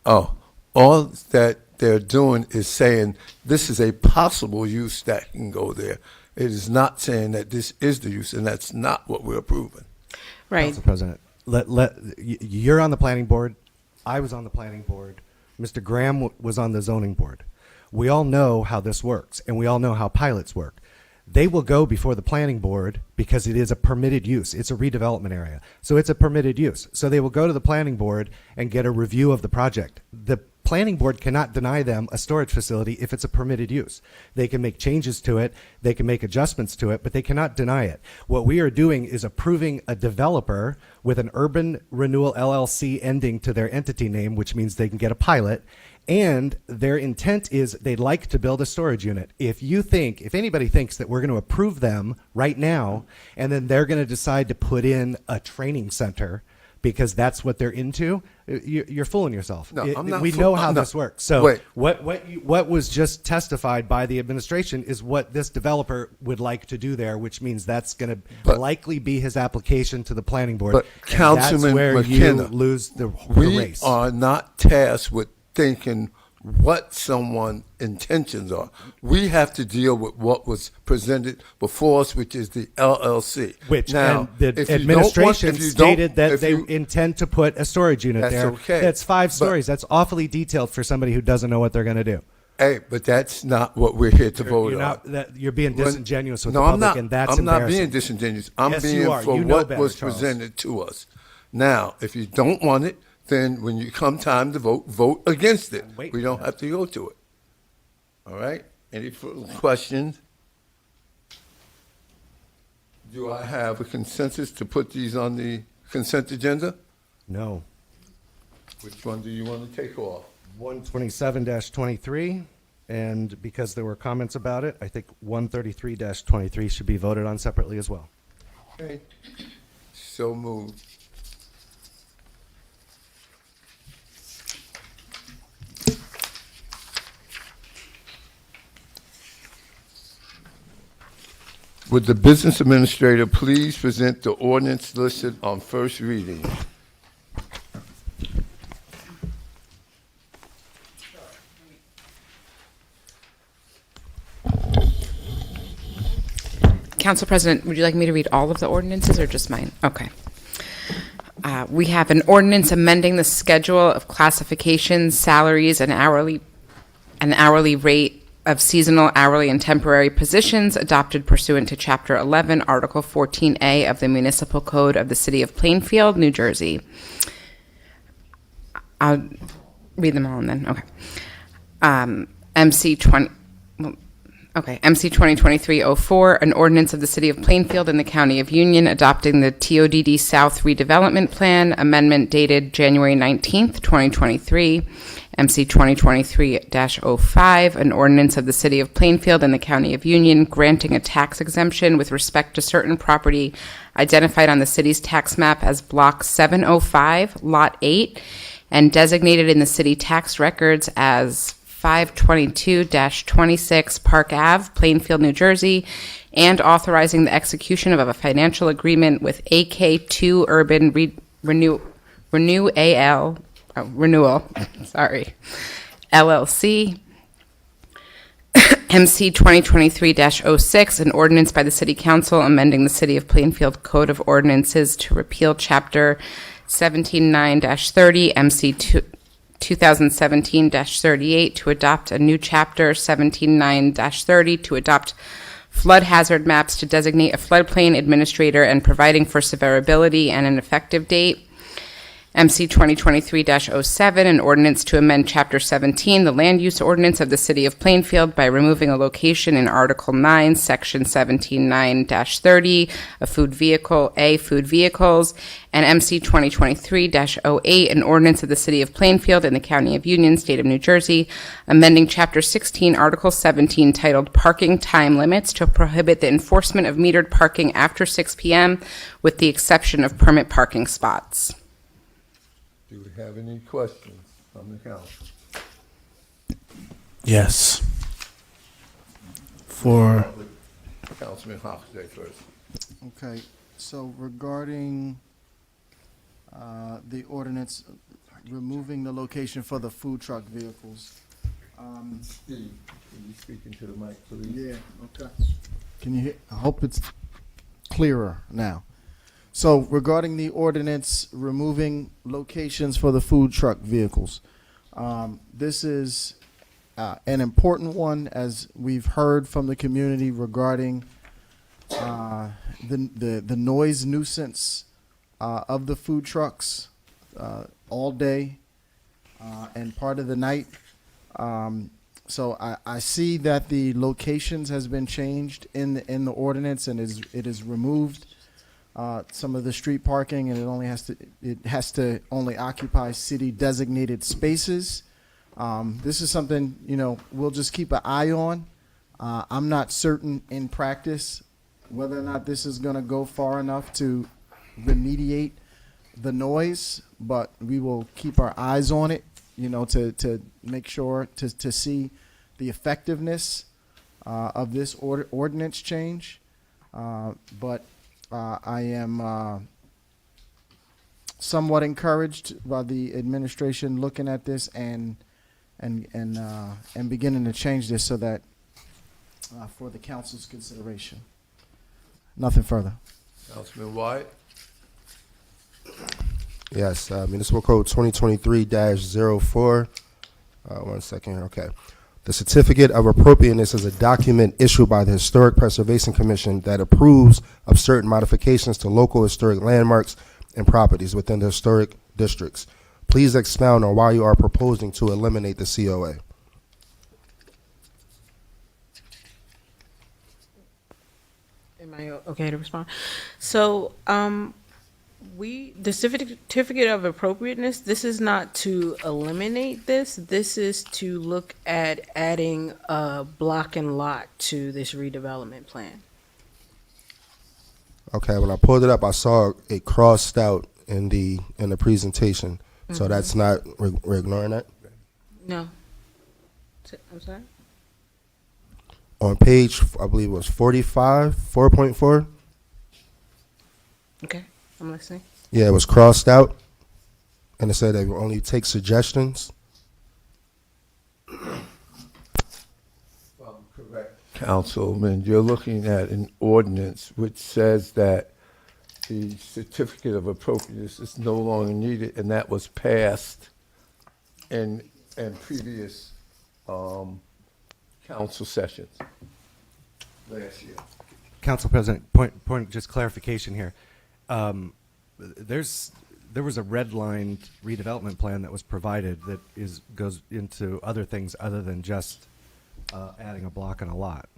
Oh, all that they're doing is saying this is a possible use that can go there. It is not saying that this is the use, and that's not what we're approving. Right. Council President, you're on the planning board. I was on the planning board. Mr. Graham was on the zoning board. We all know how this works, and we all know how pilots work. They will go before the planning board because it is a permitted use. It's a redevelopment area. So it's a permitted use. So they will go to the planning board and get a review of the project. The planning board cannot deny them a storage facility if it's a permitted use. They can make changes to it, they can make adjustments to it, but they cannot deny it. What we are doing is approving a developer with an Urban Renewal LLC ending to their entity name, which means they can get a pilot, and their intent is they'd like to build a storage unit. If anybody thinks that we're going to approve them right now, and then they're going to decide to put in a training center because that's what they're into, you're fooling yourself. No, I'm not. We know how I'm this not. works. So Wait. what was just testified by the administration is what this developer would like to do there, which means that's going to But- likely be his application to the planning board. But And Councilman that's where McKenna, you lose the We race. are not tasked with thinking what someone's intentions are. We have to deal with what was presented before us, which is the LLC. Which now, and the if you don't administration want- if you don't- stated that if they you- intend to put a storage unit That's there. okay. That's 5 But- stories. That's awfully detailed for somebody who doesn't know what they're going to do. Hey, but that's not what we're here to vote on. You're being When- disingenuous with no, the I'm public, not. and that's I'm not embarrassing. being disingenuous. I'm Yes, being you are. for You know what better, was Charles. presented to us. Now, if you don't want it, then when you come time to vote, vote against it. Wait We for don't that. have to go to it. All right? Any further questions? Do I have a consensus to put these on the consent agenda? No. Which one do you want to take off? 127-23, and because there were comments about it, I think 133-23 should be voted on separately as well. Okay. So moved. Would the business administrator please present the ordinance listed on first reading? Council President, would you like me to read all of the ordinances or just mine? Okay. We have an ordinance amending the schedule of classifications, salaries, and hourly rate of seasonal, hourly, and temporary positions adopted pursuant to Chapter 11, Article 14A of the Municipal Code of the City of Plainfield, New Jersey. I'll read them all and then, okay. MC 2023-04, an ordinance of the City of Plainfield and the County of Union adopting the TODD South Redevelopment Plan, amendment dated January 19th, 2023. MC 2023-05, an ordinance of the City of Plainfield and the County of Union granting a tax exemption with respect to certain property identified on the city's tax map as Block 705, Lot 8, and designated in the city tax records as 522-26 Park Ave, Plainfield, New Jersey, and authorizing the execution of a financial agreement with AK2 Urban Renewal, LLC. MC 2023-06, an ordinance by the City Council amending the City of Plainfield Code of Ordinances to repeal Chapter 179-30, MC 2017-38, to adopt a new Chapter 179-30, to adopt flood hazard maps, to designate a floodplain administrator, and providing for severability and an effective date. MC 2023-07, an ordinance to amend Chapter 17, the land use ordinance of the City of Plainfield by removing a location in Article 9, Section 17-9-30, food vehicles, and MC 2023-08, an ordinance of the City of Plainfield in the County of Union, State of New Jersey, amending Chapter 16, Article 17, titled Parking Time Limits to prohibit the enforcement of metered parking after 6 p.m., with the exception of permit parking spots. Do we have any questions from the council? Yes. For Councilman Hochsted first. Okay, so regarding the ordinance removing the location for the food truck vehicles. Steve, can you speak into the mic, please? Yeah, okay. Can you hear? I hope it's clearer now. So regarding the ordinance removing locations for the food truck vehicles, this is an important one, as we've heard from the community regarding the noise nuisance of the food trucks all day and part of the night. So I see that the locations has been changed in the ordinance, and it is removed some of the street parking, and it has to only occupy city designated spaces. This is something, we'll just keep an eye on. I'm not certain in practice whether or not this is going to go far enough to remediate the noise, but we will keep our eyes on it, to make sure to see the effectiveness of this ordinance change. But I am somewhat encouraged by the administration looking at this and beginning to change this so that for the council's consideration. Nothing further. Councilman Wyatt? Yes, Municipal Code 2023-04. 1 second here, okay. The certificate of appropriateness is a document issued by the Historic Preservation Commission that approves of certain modifications to local historic landmarks and properties within the historic districts. Please expound on why you are proposing to eliminate the COA. Am I okay to respond? So, the certificate of appropriateness, this is not to eliminate this. This is to look at adding a block and lot to this redevelopment plan. Okay, when I pulled it up, I saw it crossed out in the presentation. So that's not, we're ignoring that? No. I'm sorry? On page, I believe it was 45, 4.4. Okay, I'm listening. Yeah, it was crossed out, and it said they will only take suggestions. Correct. Councilman, you're looking at an ordinance which says that the certificate of appropriateness is no longer needed, and that was passed in previous council sessions last year. Council President, point, just clarification here. There was a redlined redevelopment plan that was provided that goes into other things other than just adding a block and a lot.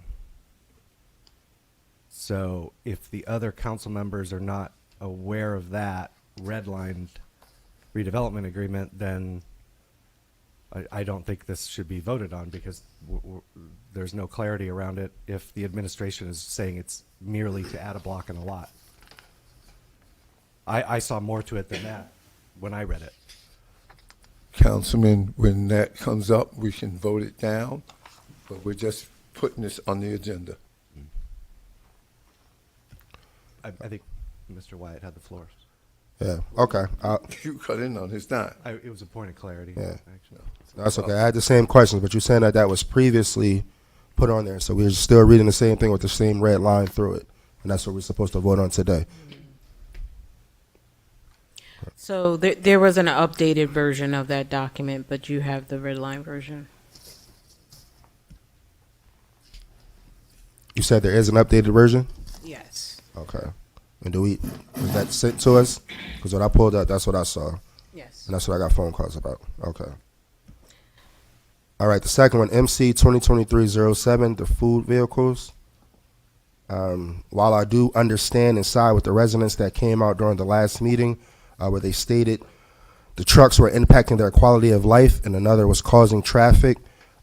So if the other council members are not aware of that redlined redevelopment agreement, then I don't think this should be voted on, because there's no clarity around it if the administration is saying it's merely to add a block and a lot. I saw more to it than that when I read it. Councilman, when that comes up, we can vote it down, but we're just putting this on the agenda. I think Mr. Wyatt had the floor. Yeah, okay. You cut in on his time. It was a point of clarity. Yeah. Actually. That's okay. I had the same questions, but you're saying that was previously put on there. So we're still reading the same thing with the same red line through it. And that's what we're supposed to vote on today. So there was an updated version of that document, but you have the red line version. You said there is an updated version? Yes. Okay. And was that sent to us? Because when I pulled up, that's what I saw. Yes. And that's what I got phone calls about. Okay. All right, the second one, MC 2023-07, the food vehicles. While I do understand and side with the residents that came out during the last meeting where they stated the trucks were impacting their quality of life and another was causing traffic,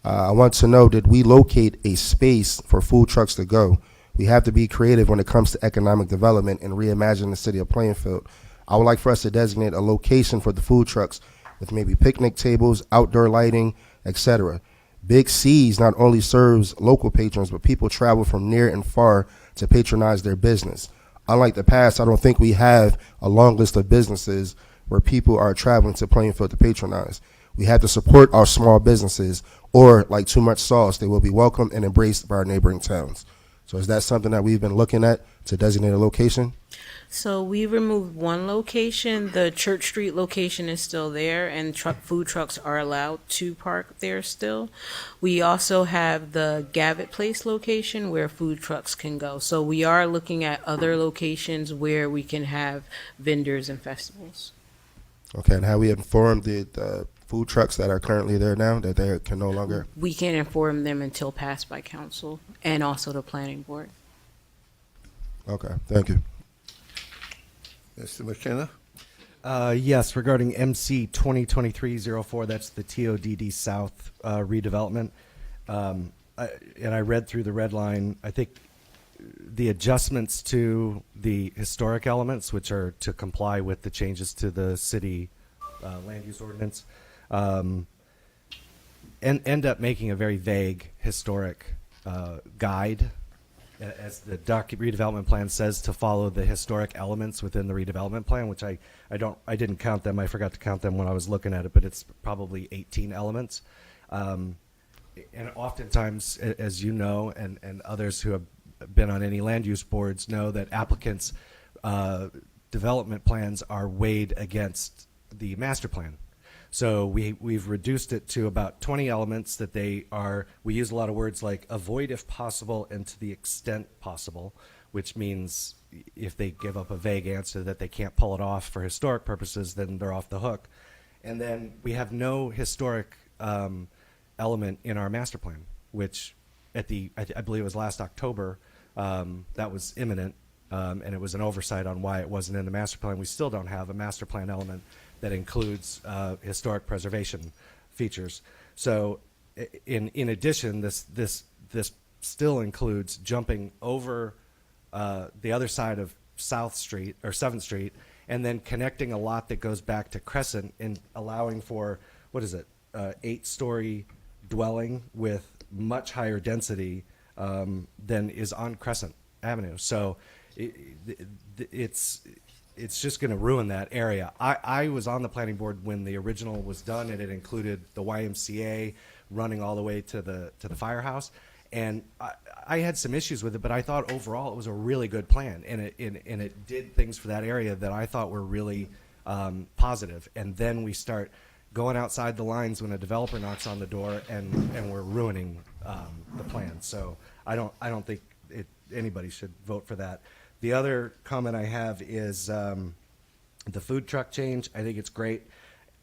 I want to know, did we locate a space for food trucks to go? We have to be creative when it comes to economic development and reimagine the city of Plainfield. I would like for us to designate a location for the food trucks with maybe picnic tables, outdoor lighting, etc. Big C's not only serves local patrons, but people travel from near and far to patronize their business. Unlike the past, I don't think we have a long list of businesses where people are traveling to Plainfield to patronize. We have to support our small businesses, or like Too Much Sauce, they will be welcomed and embraced by our neighboring towns. So is that something that we've been looking at to designate a location? So we removed one location. The Church Street location is still there, and food trucks are allowed to park there still. We also have the Gavitt Place location where food trucks can go. So we are looking at other locations where we can have vendors and festivals. Okay, and have we informed the food trucks that are currently there now that they can no longer? We can't inform them until passed by council and also the planning board. Okay, thank you. Mr. McKenna? Yes, regarding MC 2023-04, that's the TODD South redevelopment. And I read through the red line. I think the adjustments to the historic elements, which are to comply with the changes to the city land use ordinance, end up making a very vague historic guide, as the redevelopment plan says, to follow the historic elements within the redevelopment plan, which I didn't count them. I forgot to count them when I was looking at it, but it's probably 18 elements. And oftentimes, as you know, and others who have been on any land use boards know, that applicants' development plans are weighed against the master plan. So we've reduced it to about 20 elements that we use a lot of words like avoid if possible and to the extent possible, which means if they give up a vague answer that they can't pull it off for historic purposes, then they're off the hook. And then we have no historic element in our master plan, which I believe it was last October, that was imminent, and it was an oversight on why it wasn't in the master plan. We still don't have a master plan element that includes historic preservation features. So in addition, this still includes jumping over the other side of South Street or 7th Street and then connecting a lot that goes back to Crescent and allowing for, 8-story dwelling with much higher density than is on Crescent Avenue. So it's just going to ruin that area. I was on the planning board when the original was done, and it included the YMCA running all the way to the firehouse. And I had some issues with it, but I thought overall it was a really good plan, and it did things for that area that I thought were really positive. And then we start going outside the lines when a developer knocks on the door, and we're ruining the plan. So I don't think anybody should vote for that. The other comment I have is the food truck change. I think it's great.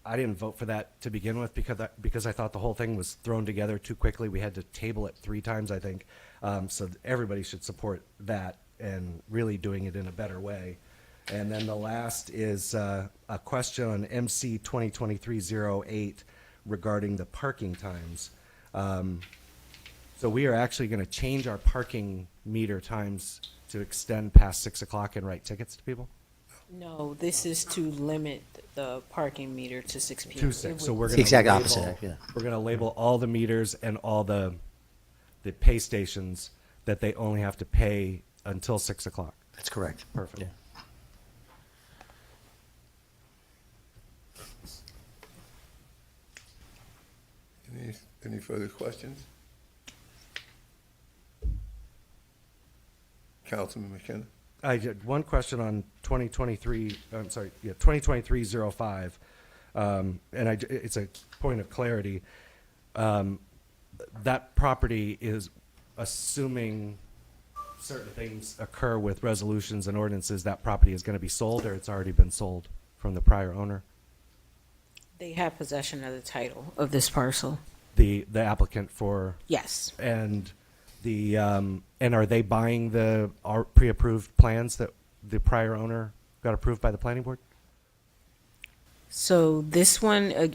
I didn't vote for that to begin with because I thought the whole thing was thrown together too quickly. We had to table it 3 times, I think. So everybody should support that and really doing it in a better way. And then the last is a question on MC 2023-08 regarding the parking times. So we are actually going to change our parking meter times to extend past 6 o'clock and write tickets to people? No, this is to limit the parking meter to 6 p.m. To 6. So we're The going exact to opposite, yeah. We're going to label all the meters and all the pay stations that they only have to pay until 6 o'clock. That's correct. Perfect. Yeah. Any further questions? Councilman McKenna? I had one question on 2023-05, and it's a point of clarity. That property is assuming certain things occur with resolutions and ordinances. That property is going to be sold, or it's already been sold from the prior owner? They have possession of the title of this parcel. The applicant for, Yes. and and are they buying the pre-approved plans that the prior owner got approved by the planning board? So this one,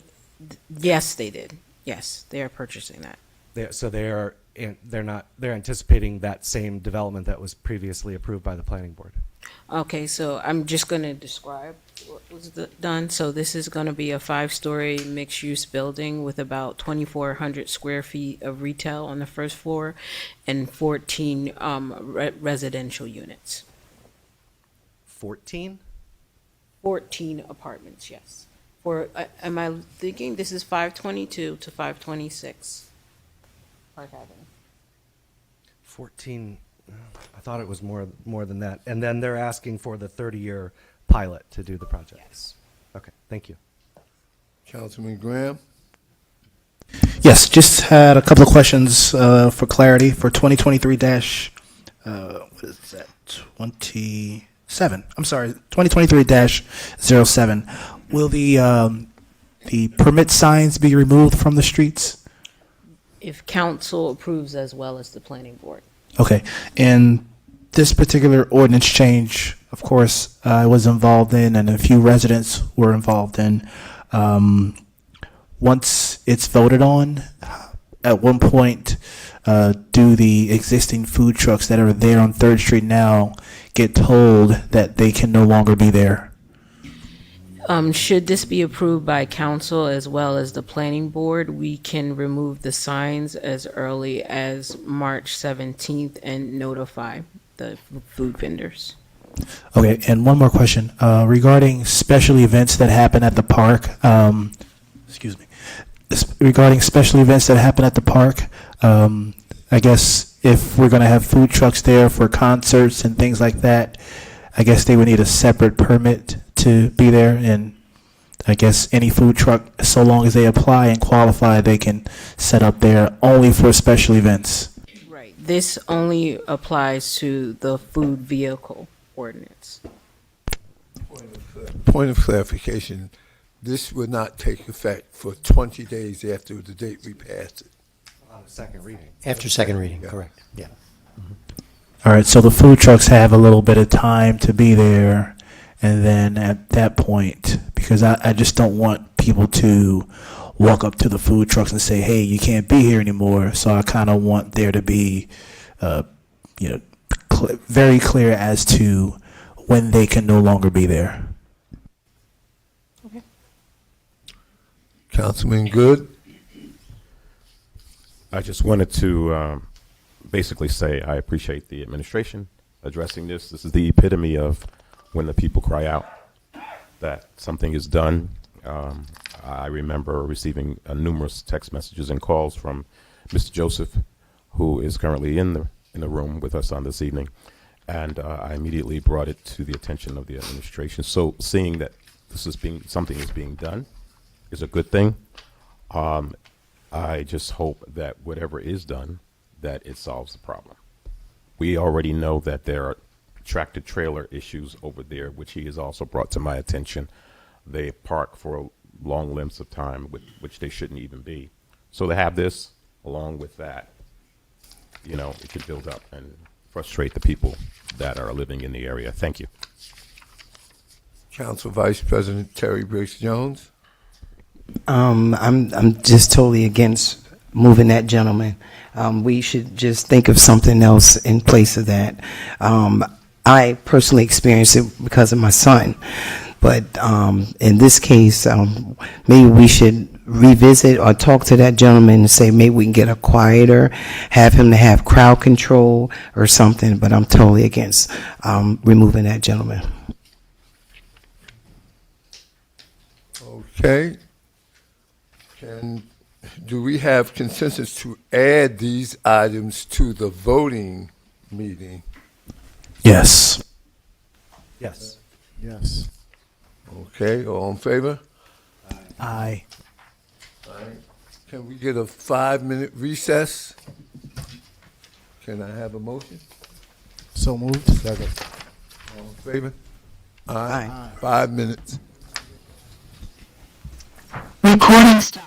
yes, they did. Yes, they are purchasing that. They're anticipating that same development that was previously approved by the planning board. Okay, so I'm just going to describe what was done. So this is going to be a 5-story mixed-use building with about 2,400 square feet of retail on the first floor and 14 residential units. 14? 14 apartments, yes. For, am I thinking this is 522 to 526 Park Avenue? 14, I thought it was more than that. And then they're asking for the 30-year pilot to do the project. Yes. Okay, thank you. Councilman Graham? Yes, just had a couple of questions for clarity for 2023 what is that? 27. I'm sorry, 2023-07. Will the permit signs be removed from the streets? If council approves as well as the planning board. Okay, and this particular ordinance change, of course, I was involved in, and a few residents were involved in. Once it's voted on, at one point, do the existing food trucks that are there on 3rd Street now get told that they can no longer be there? Should this be approved by council as well as the planning board, we can remove the signs as early as March 17th and notify the food vendors. Okay, and one more question regarding special events that happen at the park. Excuse me. Regarding special events that happen at the park, I guess if we're going to have food trucks there for concerts and things like that, I guess they would need a separate permit to be there. And I guess any food truck, so long as they apply and qualify, they can set up there only for special events. Right. This only applies to the food vehicle ordinance. Point of clarification, this would not take effect for 20 days after the date we passed it. On the second reading. After second reading, correct, yeah. All right, so the food trucks have a little bit of time to be there, and then at that point, because I just don't want people to walk up to the food trucks and say, hey, you can't be here anymore. So I kind of want there to be, very clear as to when they can no longer be there. Councilman Good? I just wanted to basically say I appreciate the administration addressing this. This is the epitome of when the people cry out that something is done. I remember receiving numerous text messages and calls from Mr. Joseph, who is currently in the room with us on this evening, and I immediately brought it to the attention of the administration. So seeing that something is being done is a good thing. I just hope that whatever is done, that it solves the problem. We already know that there are tractor trailer issues over there, which he has also brought to my attention. They park for long lengths of time, which they shouldn't even be. So to have this, along with that, it could build up and frustrate the people that are living in the area. Thank you. Council Vice President Terry Briggs Jones? I'm just totally against moving that gentleman. We should just think of something else in place of that. I personally experienced it because of my son, but in this case, maybe we should revisit or talk to that gentleman and say maybe we can get a quieter, have him to have crowd control or something. But I'm totally against removing that gentleman. Okay. Do we have consensus to add these items to the voting meeting? Yes. Yes. Yes. Okay, all in favor? Aye. All right. Can we get a 5-minute recess? Can I have a motion? So moved. Second. All in favor? Aye. 5 minutes. Recording stop.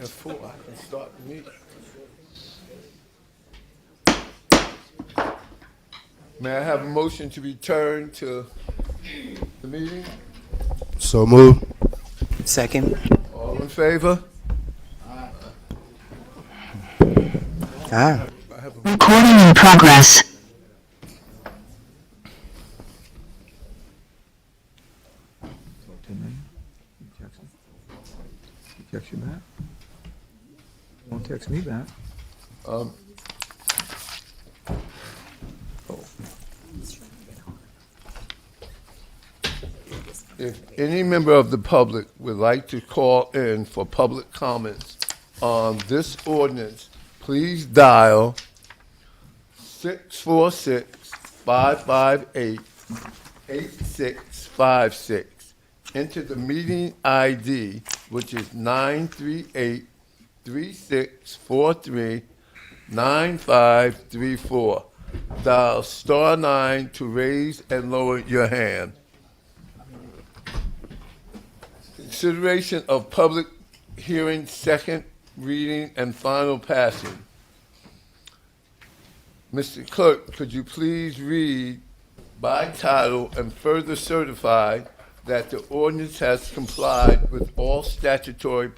At 4, I can start the meeting. May I have a motion to return to the meeting? So moved. Second. All in favor? Ah. I have a Recording in progress. Text you back? Won't text me back. If any member of the public would like to call in for public comments on this ordinance, please dial 646-558-8656. Enter the meeting ID, which is 938-3643-9534. Dial *9 to raise and lower your hand. Consideration of public hearing, second reading, and final passing. Mr. Clerk, could you please read by title and further certify that the ordinance has complied with all statutory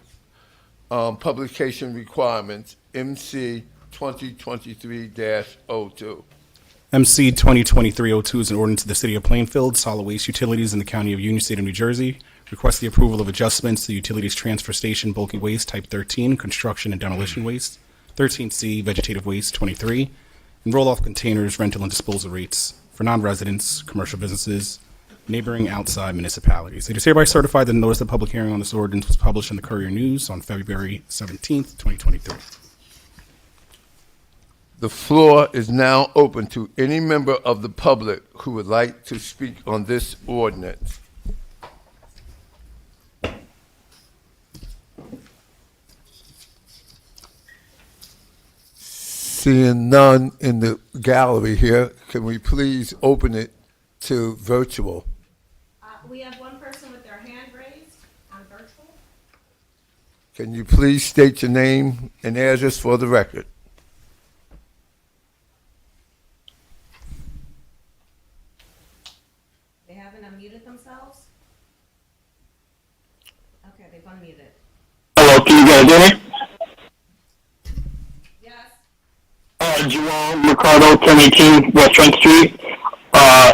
publication requirements, MC 2023-02? MC 2023-02 is an ordinance to the City of Plainfield, solid waste utilities in the County of Union, State of New Jersey. Request the approval of adjustments to the utilities transfer station bulky waste type 13, construction and demolition waste, 13C vegetative waste 23, and roll-off containers rental and disposal rates for non-residents, commercial businesses, neighboring outside municipalities. It is hereby certified that the notice of public hearing on this ordinance was published in the Courier News on February 17th, 2023. The floor is now open to any member of the public who would like to speak on this ordinance. Seeing none in the gallery here, can we please open it to virtual? We have one person with their hand raised on virtual. Can you please state your name and address for the record? They haven't unmuted themselves? Okay, they've unmuted. Hello, can you guys hear me? Yes. Joel Ricardo, 1018 West Front Street.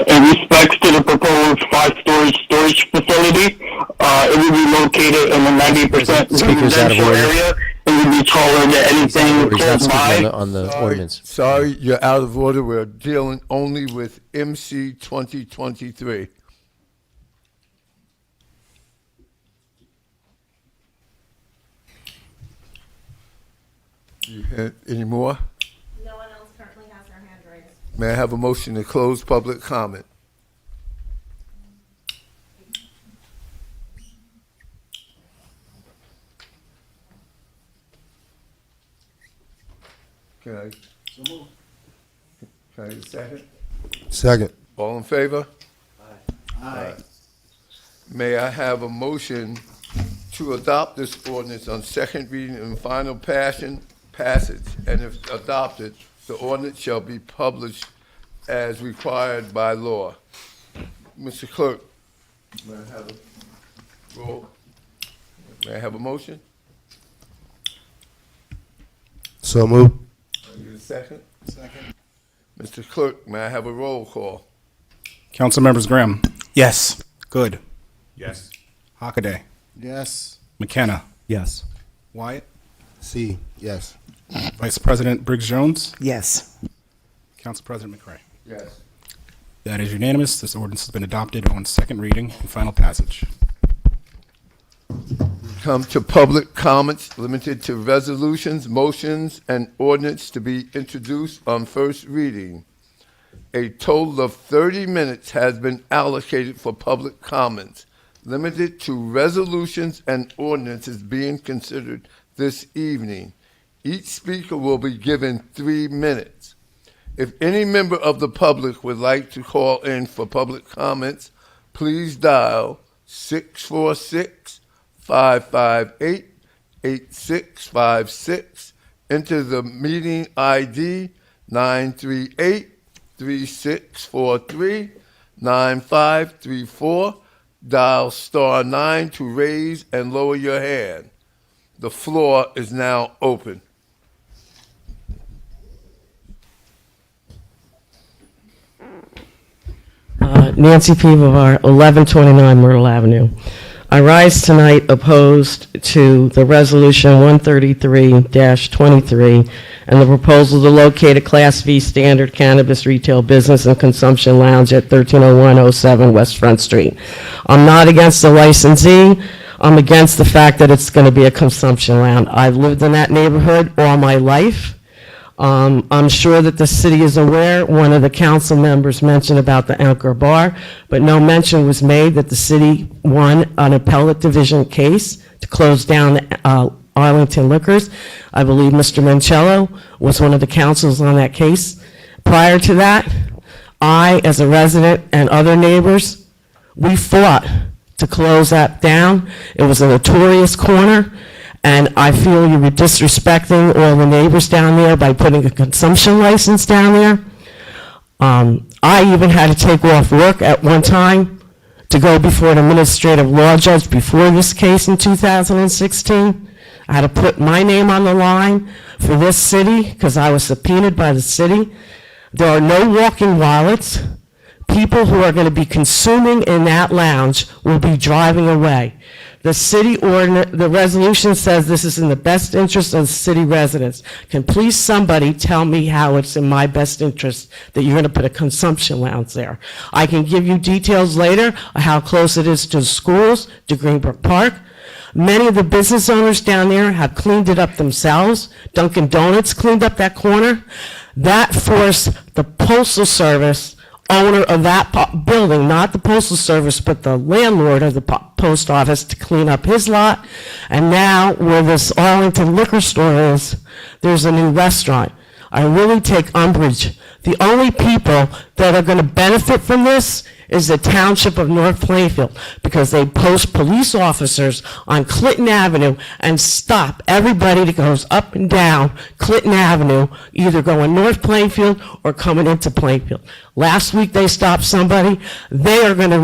In respects to the proposed 5-storage facility, it would be located in a 90% Speaker's out of residential order. area. It would be taller than anything He's not close speaking by. on the ordinance. Sorry, you're out of order. We're dealing only with MC 2023. You have any more? No one else currently has their hand raised. May I have a motion to close public comment? Can I? Can I get a second? Second. All in favor? Aye. May I have a motion to adopt this ordinance on second reading and final passage, and if adopted, the ordinance shall be published as required by law. Mr. Clerk, may I have a roll? May I have a motion? So moved. Need a second? Second. Mr. Clerk, may I have a roll call? Council members Graham, Yes. Good, Yes. Hockaday, Yes. McKenna, Yes. Wyatt, C. Yes. Vice President Briggs Jones, Yes. Council President McCray. Yes. That is unanimous. This ordinance has been adopted on second reading and final passage. Come to public comments limited to resolutions, motions, and ordinance to be introduced on first reading. A total of 30 minutes has been allocated for public comments, limited to resolutions and ordinances being considered this evening. Each speaker will be given 3 minutes. If any member of the public would like to call in for public comments, please dial 646-558-8656 8656. Enter the meeting ID 938-3643-9534. Dial *9 to raise and lower your hand. The floor is now open. Nancy Pivovar, 1129 Myrtle Avenue. I rise tonight opposed to the Resolution 133-23 and the proposal to locate a Class V standard cannabis retail business and consumption lounge at 130107 West Front Street. I'm not against the licensee. I'm against the fact that it's going to be a consumption lounge. I've lived in that neighborhood all my life. I'm sure that the city is aware. One of the council members mentioned about the Anchor Bar, but no mention was made that the city won an appellate division case to close down Arlington Liquors. I believe Mr. Mancello was one of the councils on that case. Prior to that, I, as a resident and other neighbors, we fought to close that down. It was a notorious corner. And I feel you were disrespecting all the neighbors down there by putting a consumption license down there. I even had to take off work at one time to go before an administrative law judge before this case in 2016. I had to put my name on the line for this city because I was subpoenaed by the city. There are no walking wallets. People who are going to be consuming in that lounge will be driving away. The city ordinance, the resolution says this is in the best interest of the city residents. Can please somebody tell me how it's in my best interest that you're going to put a consumption lounge there? I can give you details later of how close it is to schools, to Greenbrook Park. Many of the business owners down there have cleaned it up themselves. Dunkin' Donuts cleaned up that corner. That forced the Postal Service owner of that building, not the Postal Service, but the landlord of the post office, to clean up his lot. And now, where this Arlington liquor store is, there's a new restaurant. I really take umbrage. The only people that are going to benefit from this is the township of North Plainfield, because they post police officers on Clinton Avenue and stop everybody that goes up and down Clinton Avenue, either going North Plainfield or coming into Plainfield. Last week they stopped somebody. They are going to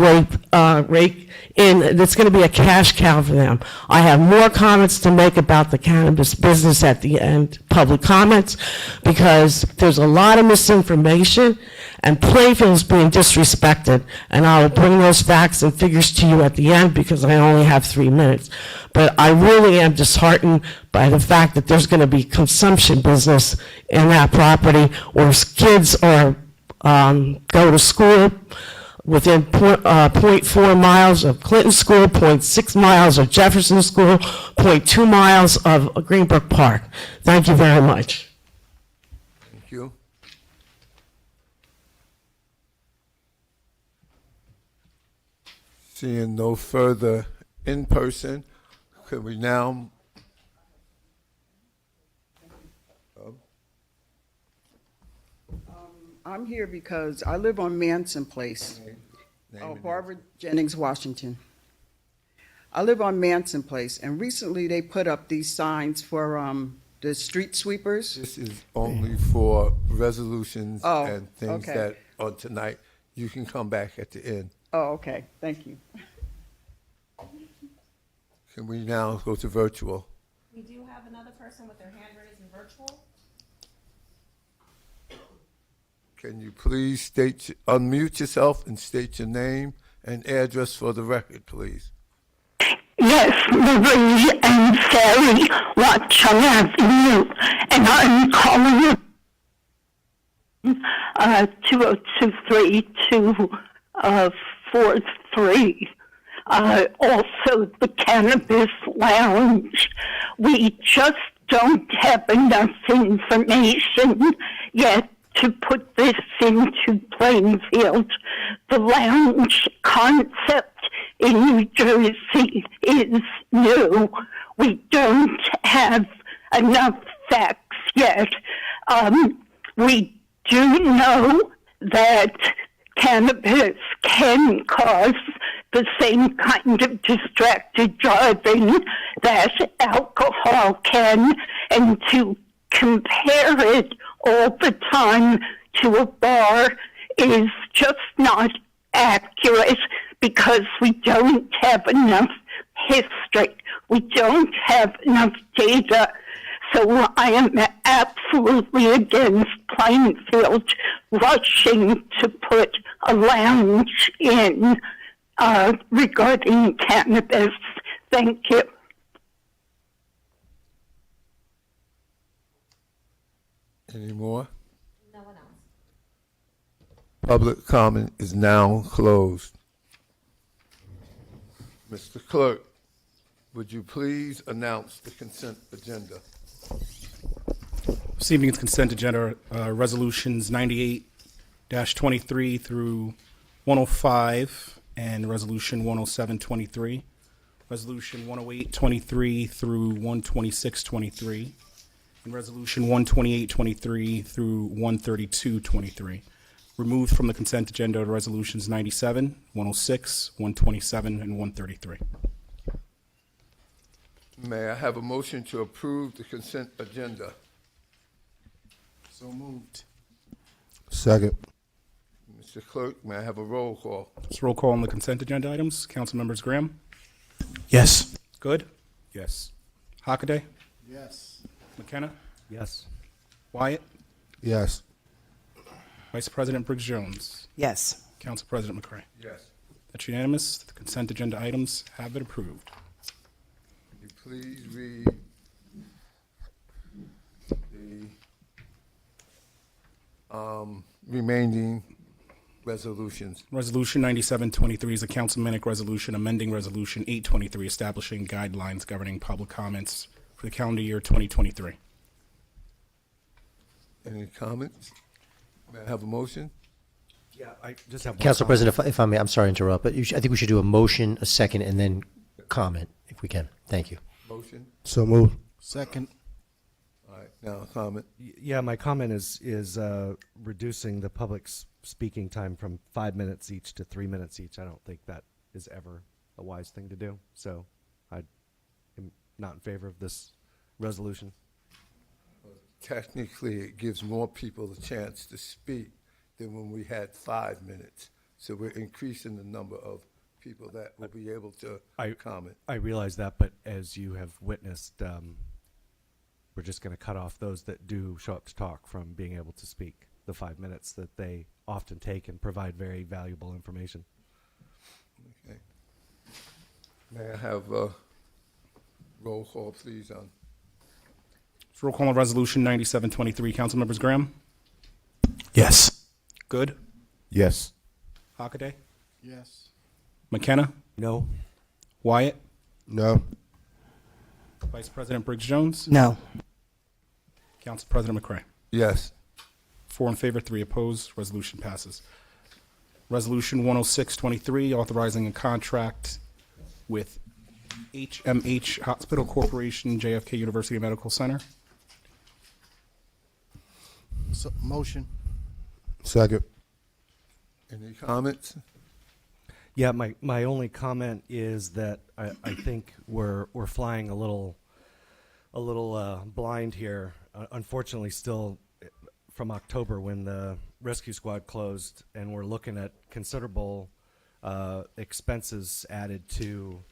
rake in. It's going to be a cash cow for them. I have more comments to make about the cannabis business at the end, public comments, because there's a lot of misinformation and Plainfield is being disrespected. And I will bring those facts and figures to you at the end because I only have 3 minutes. But I really am disheartened by the fact that there's going to be consumption business in that property where kids are go to school within 0.4 miles of Clinton School, 0.6 miles of Jefferson School, 0.2 miles of Greenbrook Park. Thank you very much. Thank you. Seeing no further in person, could we now? I'm here because I live on Manson Place. Barbara Jennings, Washington. I live on Manson Place, and recently they put up these signs for the street sweepers. This is only for resolutions Oh, and things okay. that are tonight. You can come back at the end. Oh, okay, thank you. Can we now go to virtual? We do have another person with their hand raised in virtual. Can you please unmute yourself and state your name and address for the record, please? Yes, Marie and Sally, Watchung Avenue, and I'm calling you 2023-243. Also, the Cannabis Lounge. We just don't have enough information yet to put this into Plainfield. The lounge concept in New Jersey is new. We don't have enough facts yet. We do know that cannabis can cause the same kind of distracted driving that alcohol can, and to compare it all the time to a bar is just not accurate because we don't have enough history. We don't have enough data. So I am absolutely against Plainfield rushing to put a lounge in regarding cannabis. Thank you. Any more? No one else. Public comment is now closed. Mr. Clerk, would you please announce the consent agenda? This evening's consent agenda, resolutions 98-23 through 105, and resolution 107-23, resolution 108-23 through 126-23, and resolution 128-23 through 132-23. Removed from the consent agenda are resolutions 97, 106, 127, and 133. May I have a motion to approve the consent agenda? So moved. Second. Mr. Clerk, may I have a roll call? Let's roll call on the consent agenda items. Council members Graham? Yes. Good? Yes. Hockaday? Yes. McKenna? Yes. Wyatt? Yes. Vice President Briggs Jones? Yes. Council President McCray? Yes. That's unanimous. The consent agenda items have been approved. Could you please read the remaining resolutions? Resolution 97-23 is a councilmanic resolution amending Resolution 823 establishing guidelines governing public comments for the calendar year 2023. Any comments? May I have a motion? Yeah, I just have one Council comment. President, if I may, I'm sorry to interrupt, but I think we should do a motion, a second, and then comment, if we can. Thank you. Motion? So moved. Second. All right, now a comment. Yeah, my comment is reducing the public's speaking time from 5 minutes each to 3 minutes each. I don't think that is ever a wise thing to do. So I am not in favor of this resolution. Technically, it gives more people a chance to speak than when we had 5 minutes. So we're increasing the number of people that will be able to comment. I realize that, but as you have witnessed, we're just going to cut off those that do show up to talk from being able to speak the 5 minutes that they often take and provide very valuable information. Okay. May I have a roll call, please, on? So roll call on Resolution 97-23. Council members Graham? Yes. Good? Yes. Hockaday? Yes. McKenna? No. Wyatt? No. Vice President Briggs Jones? No. Council President McCray? Yes. 4 in favor, 3 opposed. Resolution passes. Resolution 106-23, authorizing a contract with HMH Hospital Corporation, JFK University Medical Center. So, motion. Second. Any comments? Yeah, my only comment is that I think we're flying a little blind here. Unfortunately, still from October when the rescue squad closed, and we're looking at considerable expenses added to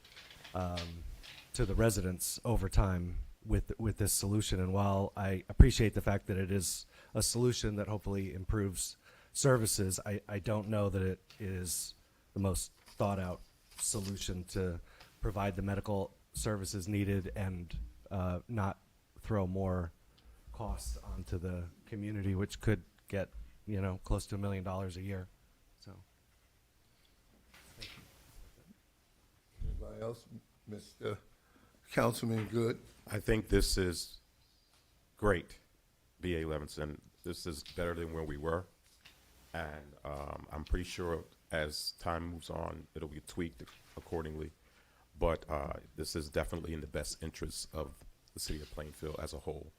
the residents over time with this solution. And while I appreciate the fact that it is a solution that hopefully improves services, I don't know that it is the most thought out solution to provide the medical services needed and not throw more costs onto the community, which could get, close to $1 million a year. So, Anybody else? Mr. Councilman Good? I think this is great, B.A. Levinson. This is better than where we were. And I'm pretty sure as time moves on, it'll be tweaked accordingly. But this is definitely in the best interest of the city of Plainfield as a whole.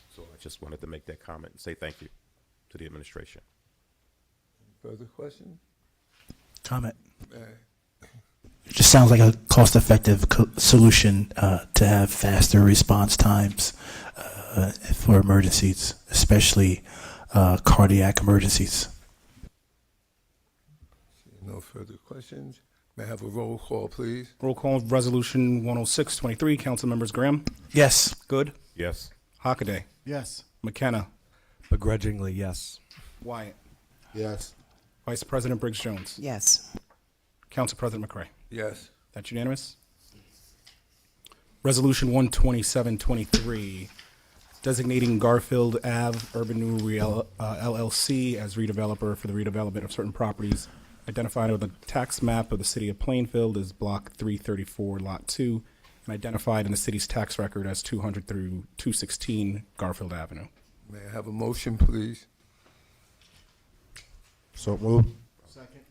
So I just wanted to make that comment and say thank you to the administration. Further questions? comment. It just sounds like a cost-effective solution to have faster response times for emergencies, especially cardiac emergencies. No further questions. May I have a roll call, please? Roll call of Resolution 106-23. Council members Graham, Yes. Good, Yes. Hockaday, Yes. McKenna, Begrudgingly, yes. Wyatt, Yes. Vice President Briggs Jones, Yes. Council President McCray. Yes. That's unanimous. Resolution 127-23, designating Garfield Ave Urban New LLC as redeveloper for the redevelopment of certain properties identified on the tax map of the city of Plainfield as Block 334, Lot 2, and identified in the city's tax record as 200 through 216 Garfield Avenue. May I have a motion, please? So moved. Second.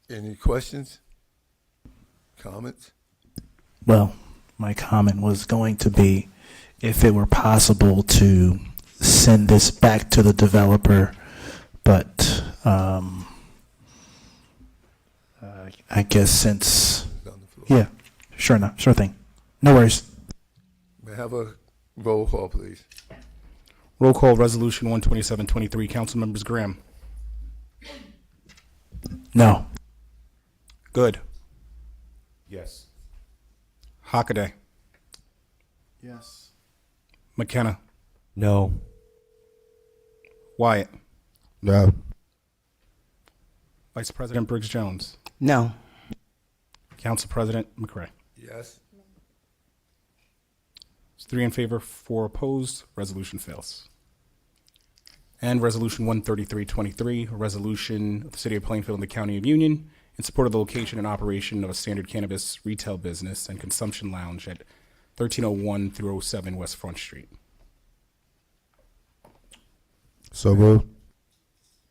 Any questions? Comments? Well, my comment was going to be if it were possible to send this back to the developer, but I guess since, yeah, sure enough, sure thing. No worries. May I have a roll call, please? Roll call Resolution 127-23. Council members Graham, No. Good, Yes. Hockaday, Yes. McKenna, No. Wyatt, No. Vice President Briggs Jones, No. Council President McCray. Yes. It's 3 in favor, 4 opposed. Resolution fails. And Resolution 133-23, a resolution of the City of Plainfield and the County of Union in support of the location and operation of a standard cannabis retail business and consumption lounge at 1301 through 07 West Front Street. So moved.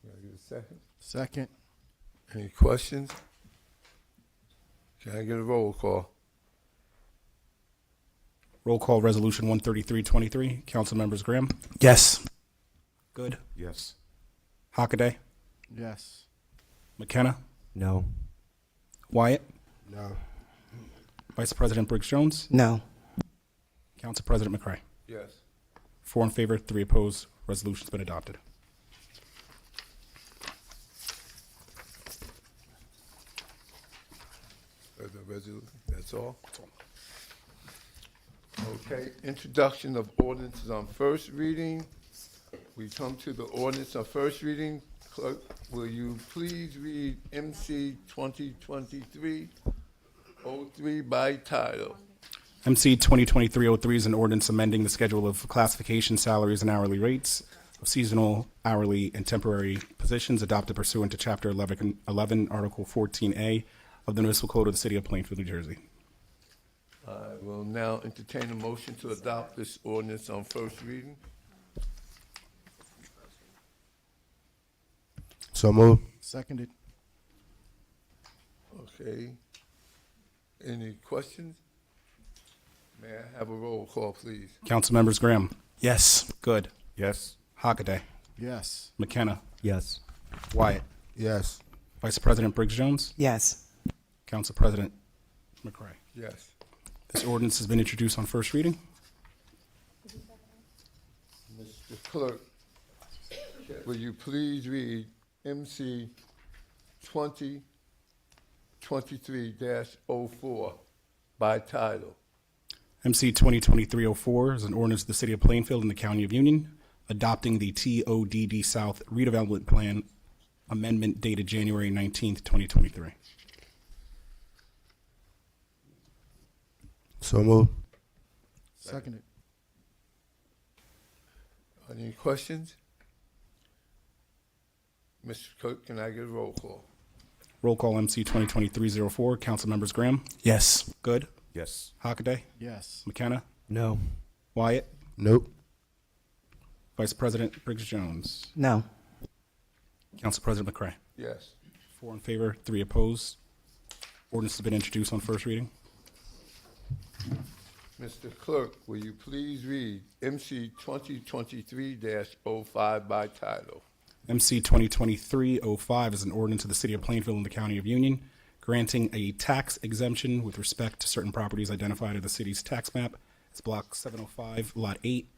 Can I get a second? Second. Any questions? Can I get a roll call? Roll call Resolution 133-23. Council members Graham, Yes. Good, Yes. Hockaday, Yes. McKenna, No. Wyatt, No. Vice President Briggs Jones, No. Council President McCray. Yes. 4 in favor, 3 opposed. Resolution's been adopted. Further resolution, that's all? Okay, introduction of ordinances on first reading. We come to the ordinance on first reading. Clerk, will you please read MC 2023-03 by title? MC 2023-03 is an ordinance amending the schedule of classification salaries and hourly rates of seasonal, hourly, and temporary positions adopted pursuant to Chapter 11, Article 14A of the Municipal Code of the City of Plainfield, New Jersey. I will now entertain a motion to adopt this ordinance on first reading. So moved. Seconded. Okay. Any questions? May I have a roll call, please? Council members Graham, Yes. Good, Yes. Hockaday, Yes. McKenna, Yes. Wyatt, Yes. Vice President Briggs Jones, Yes. Council President McCray. Yes. This ordinance has been introduced on first reading. Mr. Clerk, will you please read MC 2023-04 by title? MC 2023-04 is an ordinance of the City of Plainfield and the County of Union adopting the TODD South redevelopment plan amendment dated January 19th, 2023. So moved. Seconded. Any questions? Mr. Clerk, can I get a roll call? Roll call MC 2023-04. Council members Graham, Yes. Good, Yes. Hockaday, Yes. McKenna, No. Wyatt, Nope. Vice President Briggs Jones, No. Council President McCray. Yes. 4 in favor, 3 opposed. Ordinance has been introduced on first reading. Mr. Clerk, will you please read MC 2023-05 by title? MC 2023-05 is an ordinance of the City of Plainfield and the County of Union granting a tax exemption with respect to certain properties identified in the city's tax map as Block 705, Lot 8,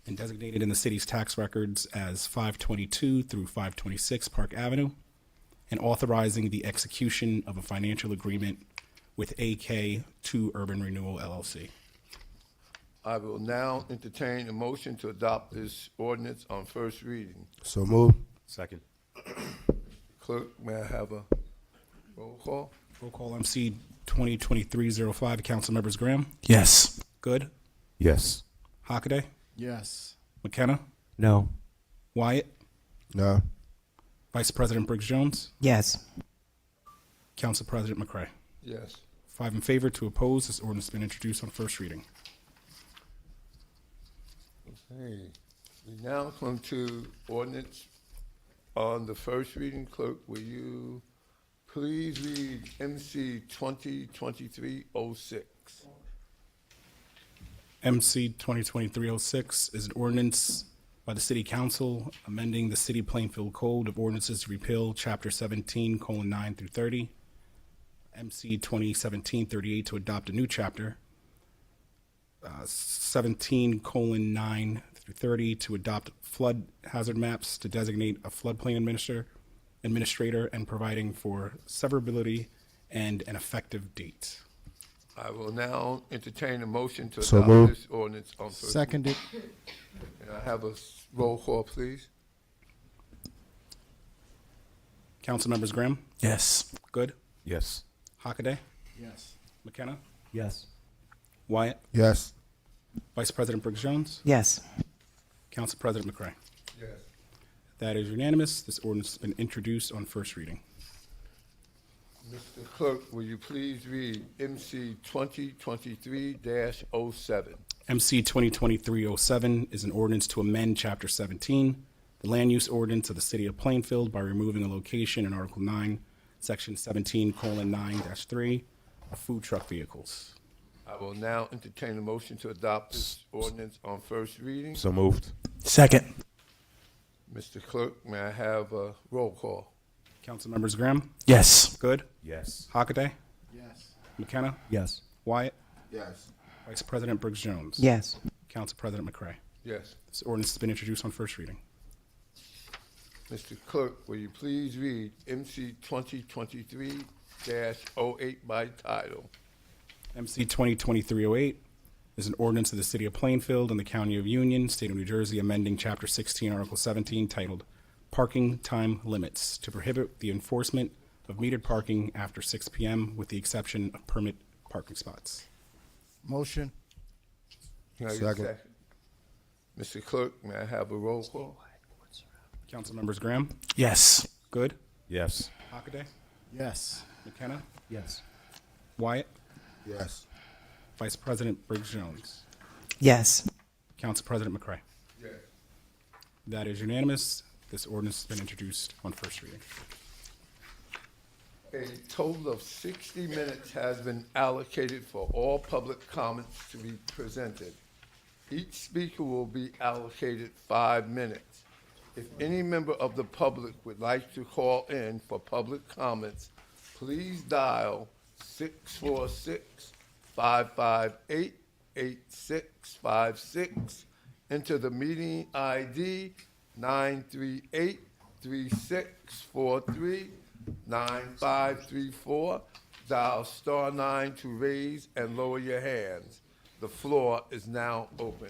and designated in the city's tax records as 522 through 526 Park Avenue, and authorizing the execution of a financial agreement with AK2 Urban Renewal LLC. I will now entertain a motion to adopt this ordinance on first reading. So move. Second. Clerk, may I have a roll call? Roll call MC 2023-05, Council Members Graham, Yes. Good, Yes. Hockaday, Yes. McKenna, No. Wyatt, No. Vice President Briggs Jones, Yes. Council President McCray. Yes. 5 in favor, 2 opposed. This ordinance has been introduced on first reading. Okay. We now come to ordinance on the first reading. Clerk, will you please read MC 2023-06? MC 2023-06 is an ordinance by the City Council amending the City Plainfield Code of Ordinances to repeal Chapter 17:9 through 30, MC 2017-38 to adopt a new chapter, 17:9 through 30 to adopt flood hazard maps to designate a floodplain administrator and providing for severability and an effective date. I will now entertain a motion to So adopt moved. this ordinance on first. Seconded. Can I have a roll call, please? Council Members Graham, Yes. Good, Yes. Hockaday, Yes. McKenna, Yes. Wyatt, Yes. Vice President Briggs Jones, Yes. Council President McCray. Yes. That is unanimous. This ordinance has been introduced on first reading. Mr. Clerk, will you please read MC 2023-07? MC 2023-07 is an ordinance to amend Chapter 17, the land use ordinance of the City of Plainfield by removing a location in Article 9, Section 17:9-3 of food truck vehicles. I will now entertain a motion to adopt this ordinance on first reading. So moved. Second. Mr. Clerk, may I have a roll call? Council Members Graham, Yes. Good, Yes. Hockaday, Yes. McKenna, Yes. Wyatt, Yes. Vice President Briggs Jones. Yes. Council President McCray. Yes. This ordinance has been introduced on first reading. Mr. Clerk, will you please read MC 2023-08 by title? MC 2023-08 is an ordinance of the City of Plainfield and the County of Union, State of New Jersey, amending Chapter 16, Article 17, titled Parking Time Limits to prohibit the enforcement of metered parking after 6 p.m. with the exception of permit parking spots. Motion. Can I get a Second. Mr. Clerk, may I have a roll call? Council Members Graham, Yes. Good, Yes. Hockaday, Yes. McKenna, Yes. Wyatt, Yes. Vice President Briggs Jones, Yes. Council President McCray. Yes. That is unanimous. This ordinance has been introduced on first reading. A total of 60 minutes has been allocated for all public comments to be presented. Each speaker will be allocated 5 minutes. If any member of the public would like to call in for public comments, please dial 646-558-8656. Enter the meeting ID 938-3643-9534. Dial *9 to raise and lower your hands. The floor is now open.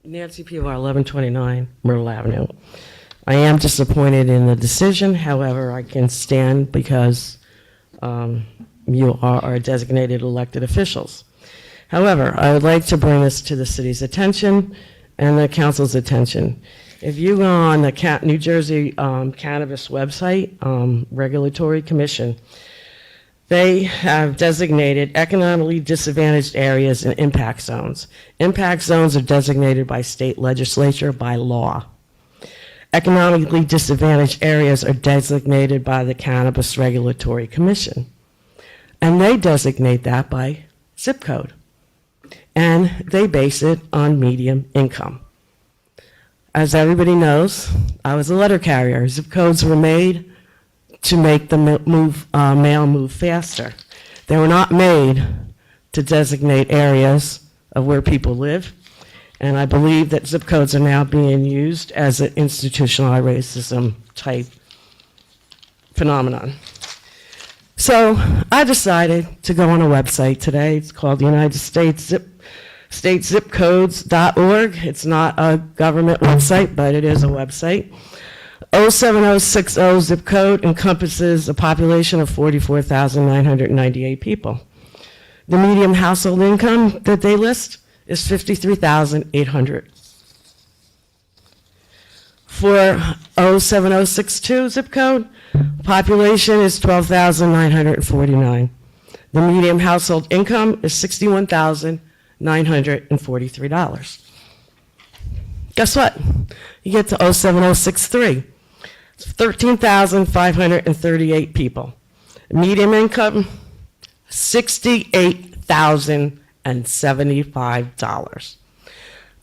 Nancy Pivar, 1129 Myrtle Avenue. I am disappointed in the decision, however, I can stand because you are our designated elected officials. However, I would like to bring this to the city's attention and the council's attention. If you go on the New Jersey Cannabis website, Regulatory Commission, they have designated economically disadvantaged areas and impact zones. Impact zones are designated by state legislature by law. Economically disadvantaged areas are designated by the Cannabis Regulatory Commission. And they designate that by zip code. And they base it on median income. As everybody knows, I was a letter carrier. Zip codes were made to make the mail move faster. They were not made to designate areas of where people live. And I believe that zip codes are now being used as an institutionalized racism type phenomenon. So I decided to go on a website today. It's called the United States statezipcodes.org. It's not a government website, but it is a website. 07060 zip code encompasses a population of 44,998 people. The median household income that they list is $53,800. For 07062 zip code, population is 12,949. The median household income is $61,943. Guess what? You get to 07063. It's 13,538 people. Median income, $68,075.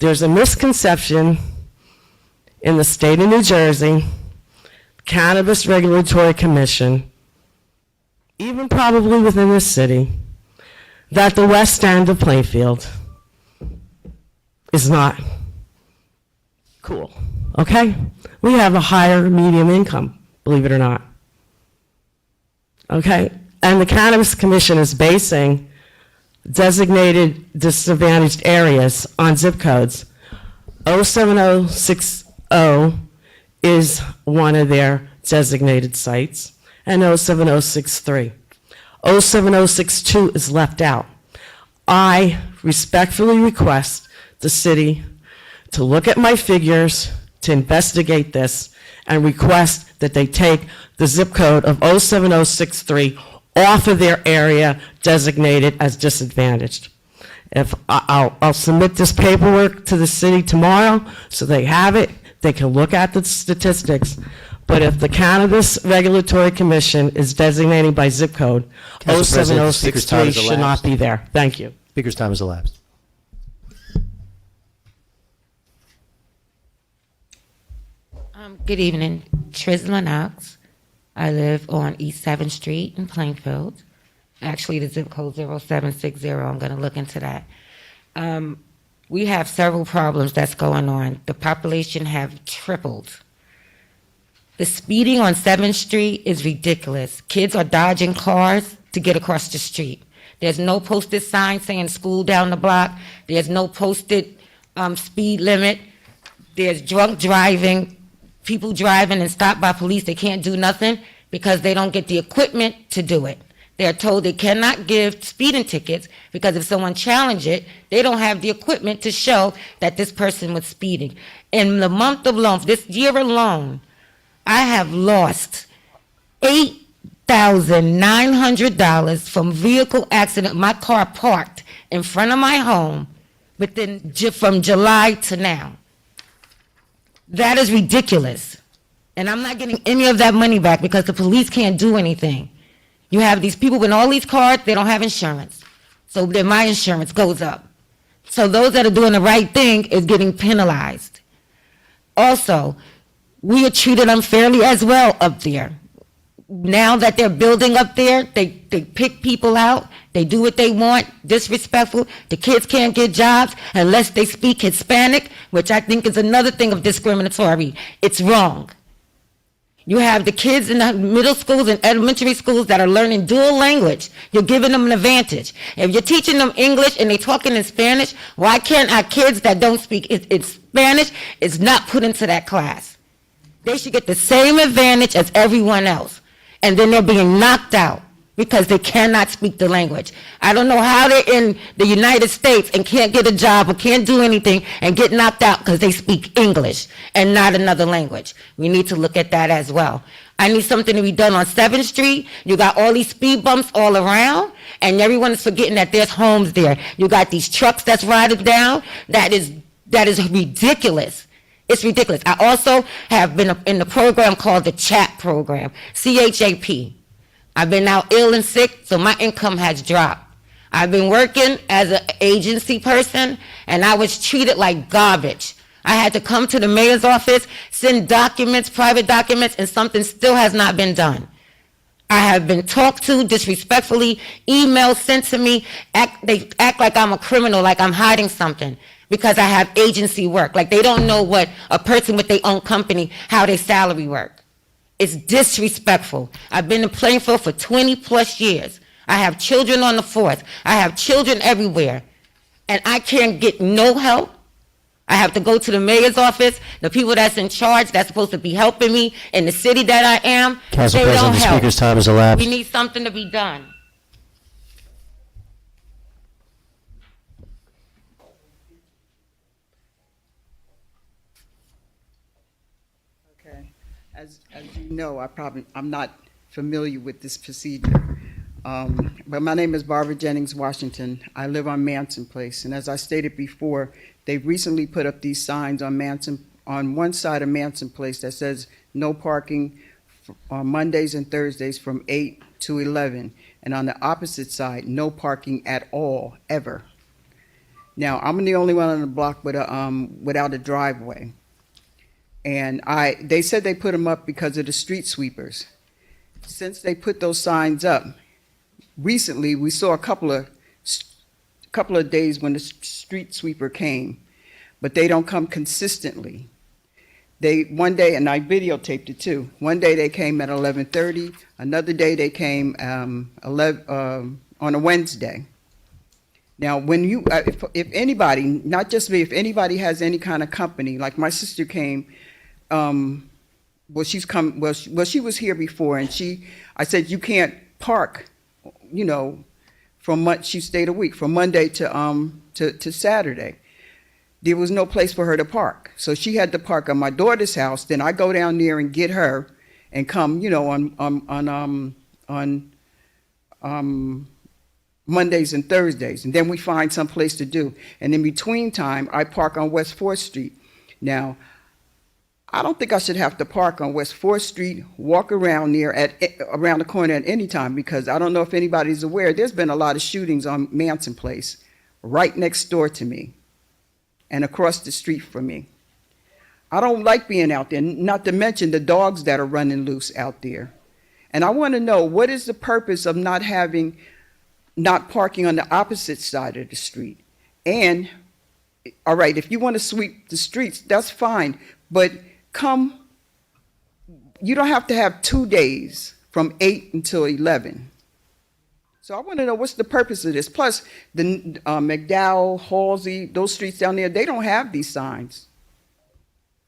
There's a misconception in the state of New Jersey, Cannabis Regulatory Commission, even probably within the city, that the west end of Plainfield is not cool, okay? We have a higher median income, believe it or not, okay? And the Cannabis Commission is basing designated disadvantaged areas on zip codes. 07060 is one of their designated sites, and 07063. 07062 is left out. I respectfully request the city to look at my figures, to investigate this, and request that they take the zip code of 07063 off of their area designated as disadvantaged. If I'll submit this paperwork to the city tomorrow so they have it, they can look at the statistics. But if the Cannabis Regulatory Commission is designating by zip code, Council President, the speaker's time 07063 has should not elapsed. be there. Thank you. Speaker's time has elapsed. Good evening, Trisla Knox. I live on East 7th Street in Plainfield. Actually, the zip code 0760. I'm going to look into that. We have several problems that's going on. The population have tripled. The speeding on 7th Street is ridiculous. Kids are dodging cars to get across the street. There's no posted sign saying school down the block. There's no posted speed limit. There's drunk driving, people driving and stopped by police. They can't do nothing because they don't get the equipment to do it. They're told they cannot give speeding tickets because if someone challenges it, they don't have the equipment to show that this person was speeding. In the month alone, this year alone, I have lost $8,900 from vehicle accident. My car parked in front of my home from July to now. That is ridiculous. And I'm not getting any of that money back because the police can't do anything. You have these people with all these cars, they don't have insurance. So then my insurance goes up. So those that are doing the right thing is getting penalized. Also, we are treated unfairly as well up there. Now that they're building up there, they pick people out, they do what they want, disrespectful. The kids can't get jobs unless they speak Hispanic, which I think is another thing of discriminatory. It's wrong. You have the kids in the middle schools and elementary schools that are learning dual language. You're giving them an advantage. If you're teaching them English and they're talking in Spanish, why can't our kids that don't speak Spanish is not put into that class? They should get the same advantage as everyone else. And then they're being knocked out because they cannot speak the language. I don't know how they're in the United States and can't get a job or can't do anything and get knocked out because they speak English and not another language. We need to look at that as well. I need something to be done on 7th Street. You got all these speed bumps all around, and everyone is forgetting that there's homes there. You got these trucks that's riding down. That is ridiculous. It's ridiculous. I also have been in the program called the CHAP program, CHAP. I've been out ill and sick, so my income has dropped. I've been working as an agency person, and I was treated like garbage. I had to come to the mayor's office, send documents, private documents, and something still has not been done. I have been talked to disrespectfully, emails sent to me, they act like I'm a criminal, like I'm hiding something, because I have agency work. Like they don't know what a person with their own company, how their salary work. It's disrespectful. I've been in Plainfield for 20 plus years. I have children on the force. I have children everywhere. And I can't get no help. I have to go to the mayor's office. The people that's in charge, that's supposed to be helping me in the city that I am, Council they President, don't the help. speaker's time has elapsed. We need something to be done. Okay. As you know, I'm not familiar with this procedure. But my name is Barbara Jennings Washington. I live on Manson Place, and as I stated before, they recently put up these signs on one side of Manson Place that says no parking on Mondays and Thursdays from 8 to 11, and on the opposite side, no parking at all, ever. Now, I'm the only one on the block without a driveway, and they said they put them up because of the street sweepers. Since they put those signs up, recently, we saw a couple of days when the street sweeper came, but they don't come consistently. One day, and I videotaped it too. One day they came at 11:30. Another day they came on a Wednesday. Now, when if anybody, not just me, if anybody has any kind of company, like my sister came. She was here before, and I said you can't park. She stayed a week from Monday to Saturday. There was no place for her to park, so she had to park on my daughter's house. Then I go down there and get her, and come, on Mondays and Thursdays, and then we find some place to do. And in between time, I park on West 4th Street. Now, I don't think I should have to park on West 4th Street, walk around around the corner at any time, because I don't know if anybody's aware, there's been a lot of shootings on Manson Place, right next door to me, and across the street from me. I don't like being out there, not to mention the dogs that are running loose out there. And I want to know, what is the purpose of not parking on the opposite side of the street? And, all right, if you want to sweep the streets, that's fine, but you don't have to have 2 days from 8 until 11. So I want to know, what's the purpose of this? Plus, the McDowell, Halsey, those streets down there, they don't have these signs.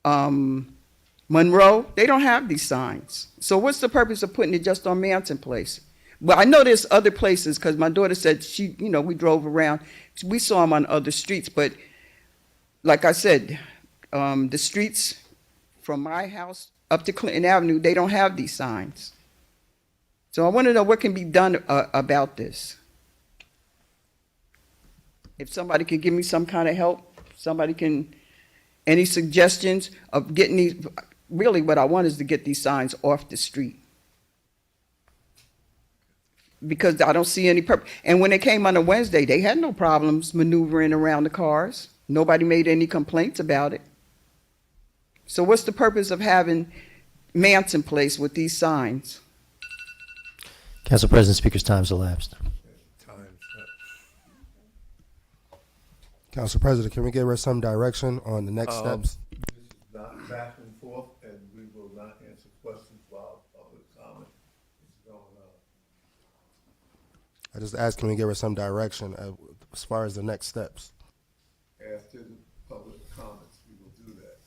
Monroe, they don't have these signs. So what's the purpose of putting it just on Manson Place? Well, I know there's other places, because my daughter said we drove around. We saw them on other streets, but like I said, the streets from my house up to Clinton Avenue, they don't have these signs. So I want to know what can be done about this. If somebody can give me some kind of help, any suggestions of getting these, really what I want is to get these signs off the street. Because I don't see any purpose. And when they came on a Wednesday, they had no problems maneuvering around the cars. Nobody made any complaints about it. So what's the purpose of having Manson Place with these signs? Council President, speaker's time has elapsed. Council President, can we give her some direction on the next steps? This is not back and forth, and we will not answer questions while public comment is going on. I just asked, can we give her some direction as far as the next steps? After the public comments, we will do that.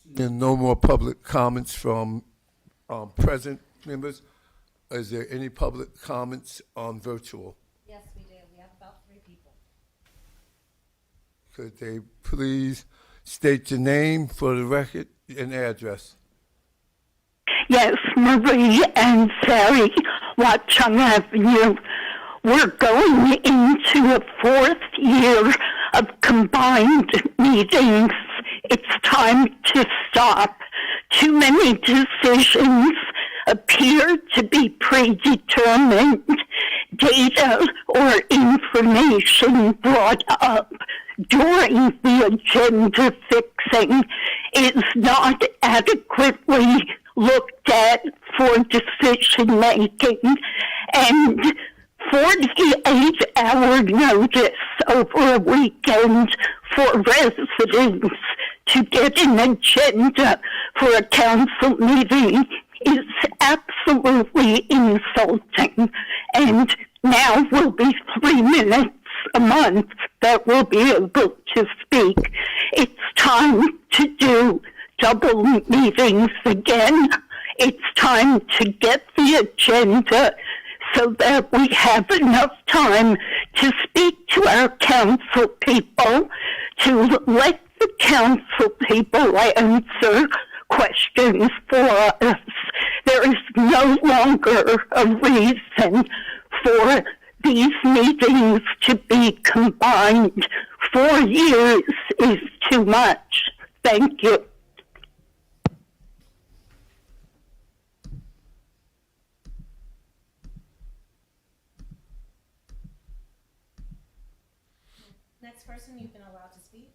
There are no more public comments from present members. Is there any public comments on virtual? Yes, we do. We have about 3 people. Could they please state your name for the record and address? Yes, Marie and Sari, Watchung Avenue. We're going into a 4th year of combined meetings. It's time to stop. Too many decisions appear to be predetermined. Data or information brought up during the agenda fixing is not adequately looked at for decision making, and 48-hour notice over a weekend for residents to get an agenda for a council meeting is absolutely insulting. And now will be 3 minutes a month that will be able to speak. It's time to do double meetings again. It's time to get the agenda so that we have enough time to speak to our council people, to let the council people answer questions for us. There is no longer a reason for these meetings to be combined. 4 years is too much. Thank you. Next person you've been allowed to speak.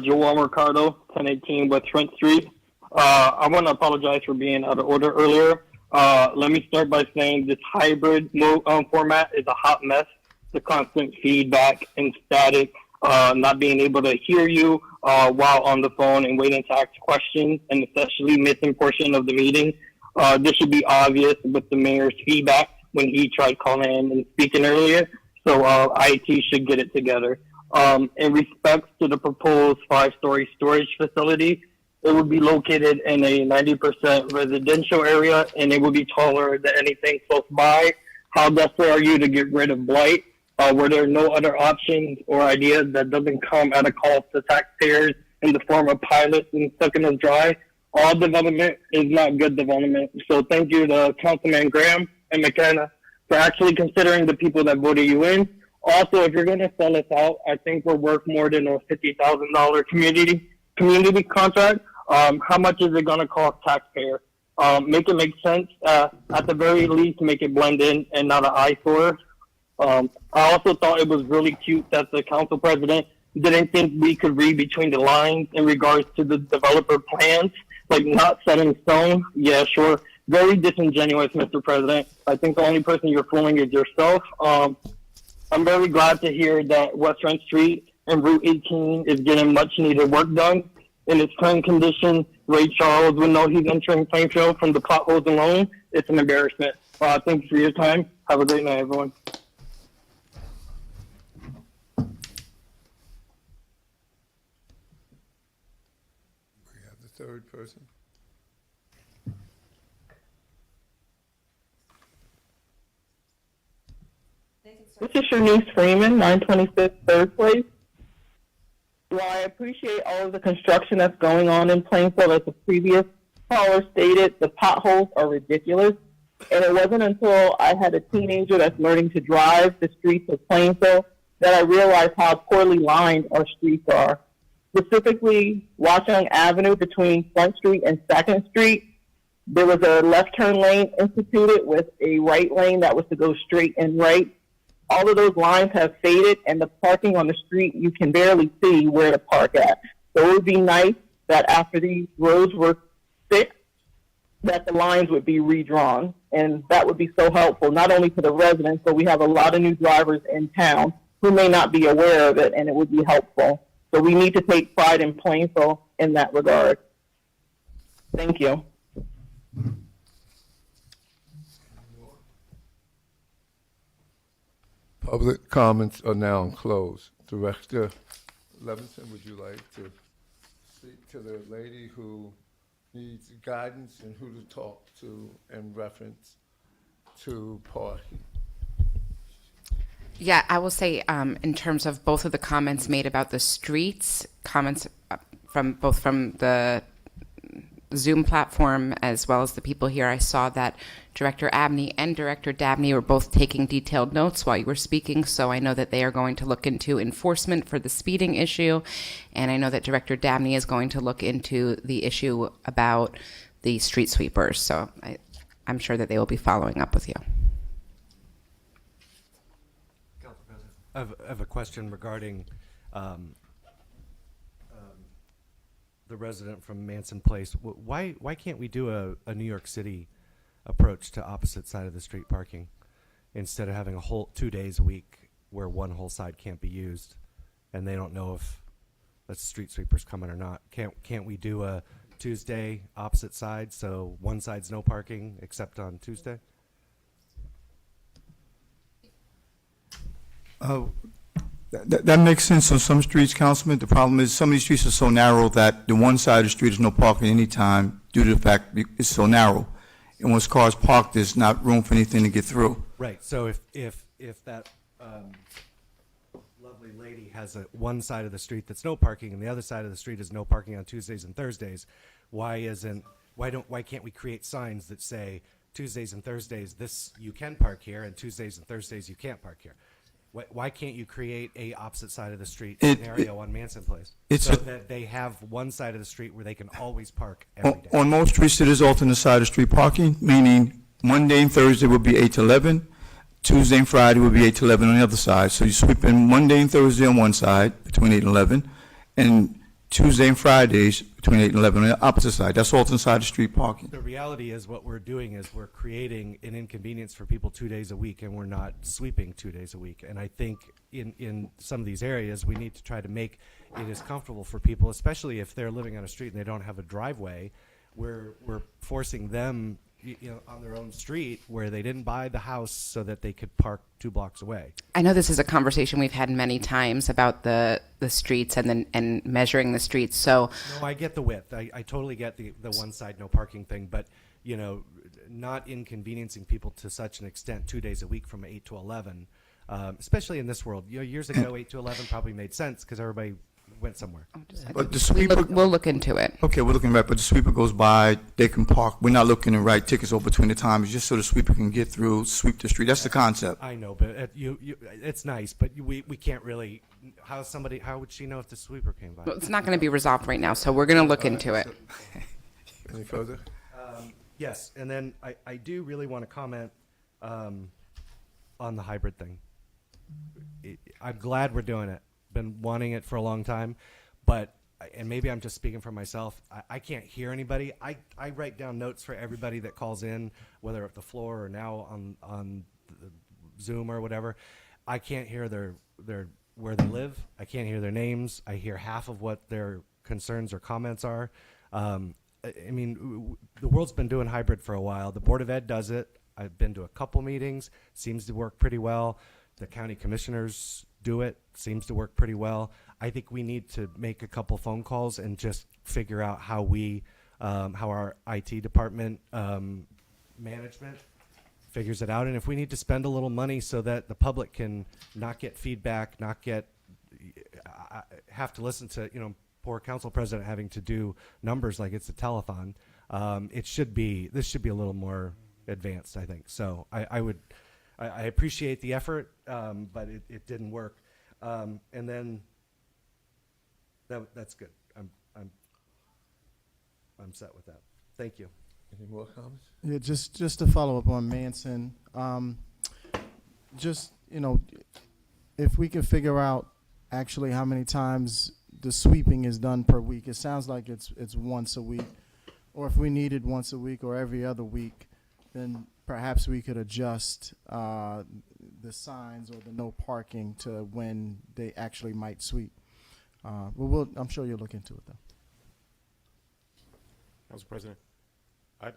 Joel Mercado, 1018 West Front Street. I want to apologize for being out of order earlier. Let me start by saying this hybrid format is a hot mess. The constant feedback and static, not being able to hear you while on the phone and waiting to ask questions, and especially missing portion of the meeting. This should be obvious with the mayor's feedback when he tried calling in and speaking earlier. So IT should get it together. In respect to the proposed 5-story storage facility, it would be located in a 90% residential area, and it would be taller than anything close by. How desperate are you to get rid of blight? Were there no other options or ideas that doesn't come at a cost to taxpayers in the form of pilots and sucking us dry? All development is not good development. So thank you to Councilman Graham and McKenna for actually considering the people that voted you in. Also, if you're going to sell us out, I think we're worth more than a $50,000 community contract. How much is it going to cost taxpayers? Make it make sense. At the very least, make it blend in and not an eyesore. I also thought it was really cute that the council president didn't think we could read between the lines in regards to the developer plans, like not set in stone. Yeah, sure. Very disingenuous, Mr. President. I think the only person you're fooling is yourself. I'm very glad to hear that West Front Street and Route 18 is getting much needed work done. In its current condition, Ray Charles would know he's entering Plainfield from the potholes alone. It's an embarrassment. Thank you for your time. Have a great night, everyone. We have the third person. This is Shanice Freeman, 926 Third Place. While I appreciate all of the construction that's going on in Plainfield, as the previous caller stated, the potholes are ridiculous. And it wasn't until I had a teenager that's learning to drive the streets of Plainfield that I realized how poorly lined our streets are. Specifically, Watchung Avenue between Front Street and 2nd Street, there was a left turn lane instituted with a right lane that was to go straight and right. All of those lines have faded, and the parking on the street, you can barely see where to park at. So it would be nice that after these roads were fixed, that the lines would be redrawn. And that would be so helpful, not only to the residents, but we have a lot of new drivers in town who may not be aware of it, and it would be helpful. So we need to take pride in Plainfield in that regard. Thank you. Public comments are now closed. Director Levinson, would you like to speak to the lady who needs guidance and who to talk to in reference to parking? Yeah, I will say in terms of both of the comments made about the streets, comments from both from the Zoom platform, as well as the people here, I saw that Director Abney and Director Dabney were both taking detailed notes while you were speaking, so I know that they are going to look into enforcement for the speeding issue, and I know that Director Dabney is going to look into the issue about the street sweepers, so I'm sure that they will be following up with you. Council President, I have a question regarding the resident from Manson Place. Why can't we do a New York City approach to opposite side of the street parking instead of having a whole 2 days a week where one whole side can't be used and they don't know if the street sweeper's coming or not? Can't we do a Tuesday opposite side so one side's no parking except on Tuesday? That makes sense on some streets, Councilman. The problem is some of these streets are so narrow that the one side of the street is no parking anytime due to the fact it's so narrow. And once cars park, there's not room for anything to get through. Right. So if that lovely lady has one side of the street that's no parking and the other side of the street is no parking on Tuesdays and Thursdays, why can't we create signs that say Tuesdays and Thursdays this you can park here and Tuesdays and Thursdays you can't park here? Why can't you create a opposite side of the street scenario on Manson Place so that they have one side of the street where they can always park every day? On most streets, it is alternate side of the street parking, meaning Monday and Thursday would be 8 to 11, Tuesday and Friday would be 8 to 11 on the other side. So you sweep in Monday and Thursday on one side between 8 and 11, and Tuesday and Fridays between 8 and 11 on the opposite side. That's alternate side of the street parking. The reality is what we're doing is we're creating an inconvenience for people 2 days a week, and we're not sweeping 2 days a week. And I think in some of these areas, we need to try to make it as comfortable for people, especially if they're living on a street and they don't have a driveway. We're forcing them on their own street where they didn't buy the house so that they could park 2 blocks away. I know this is a conversation we've had many times about the streets and measuring the streets. So no, I get the width. I totally get the one side no parking thing, but not inconveniencing people to such an extent 2 days a week from 8 to 11, especially in this world. Years ago, 8 to 11 probably made sense because everybody went somewhere. But the sweeper, we'll look into it. Okay, we're looking at, but the sweeper goes by, they can park. We're not looking to write tickets over between the times, just so the sweeper can get through, sweep the street. That's the concept. I know, but it's nice, but we can't really. How would she know if the sweeper came by? Well, it's not going to be resolved right now, so we're going to look into it. Any further? Yes, and then I do really want to comment on the hybrid thing. I'm glad we're doing it. Been wanting it for a long time, but and maybe I'm just speaking for myself. I can't hear anybody. I write down notes for everybody that calls in, whether at the floor or now on the Zoom or whatever. I can't hear their where they live. I can't hear their names. I hear half of what their concerns or comments are. I mean, the world's been doing hybrid for a while. The Board of Ed does it. I've been to a couple meetings. Seems to work pretty well. The county commissioners do it. Seems to work pretty well. I think we need to make a couple phone calls and just figure out how how our IT department management figures it out. And if we need to spend a little money so that the public can not get feedback, have to listen to, poor council president having to do numbers like it's a telethon. This should be a little more advanced, I think. So I appreciate the effort, but it didn't work. And then that's good. I'm set with that. Thank you. Any more comments? Yeah, just to follow up on Manson, if we could figure out actually how many times the sweeping is done per week. It sounds like it's once a week, or if we needed once a week or every other week, then perhaps we could adjust the signs or the no parking to when they actually might sweep. But I'm sure you'll look into it, though. Council President, I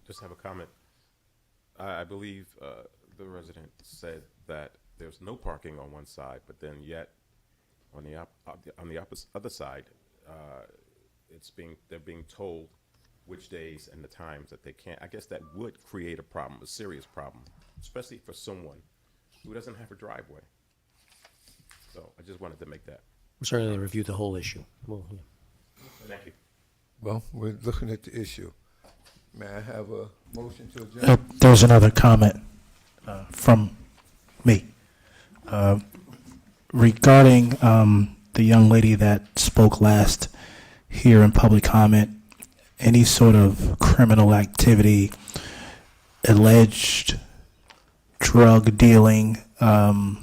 just have a comment. I believe the resident said that there's no parking on one side, but then yet on the other side, they're being told which days and the times that they can't. I guess that would create a problem, a serious problem, especially for someone who doesn't have a driveway. So I just wanted to make that. We'll certainly review the whole issue. Thank you. Well, we're looking at the issue. May I have a motion to adjourn? There's another comment from me regarding the young lady that spoke last here in public comment. Any sort of criminal activity, alleged drug dealing, I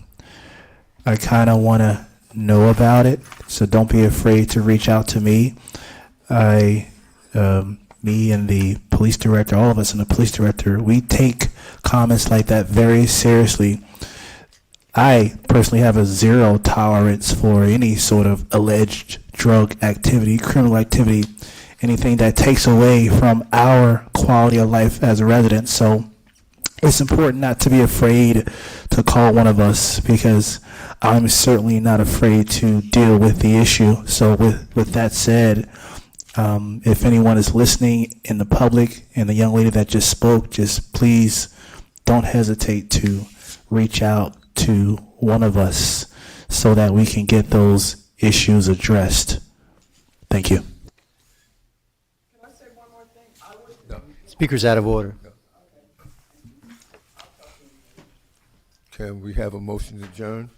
kind of want to know about it. So don't be afraid to reach out to me. Me and the police director, all of us and the police director, we take comments like that very seriously. I personally have a zero tolerance for any sort of alleged drug activity, criminal activity, anything that takes away from our quality of life as a resident. So it's important not to be afraid to call one of us, because I'm certainly not afraid to deal with the issue. So with that said, if anyone is listening in the public and the young lady that just spoke, just please don't hesitate to reach out to one of us so that we can get those issues addressed. Thank you. Speaker's out of order. Can we have a motion to adjourn?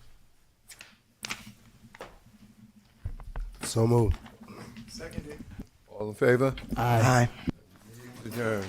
So moved. All in favor? Aye. Adjourn.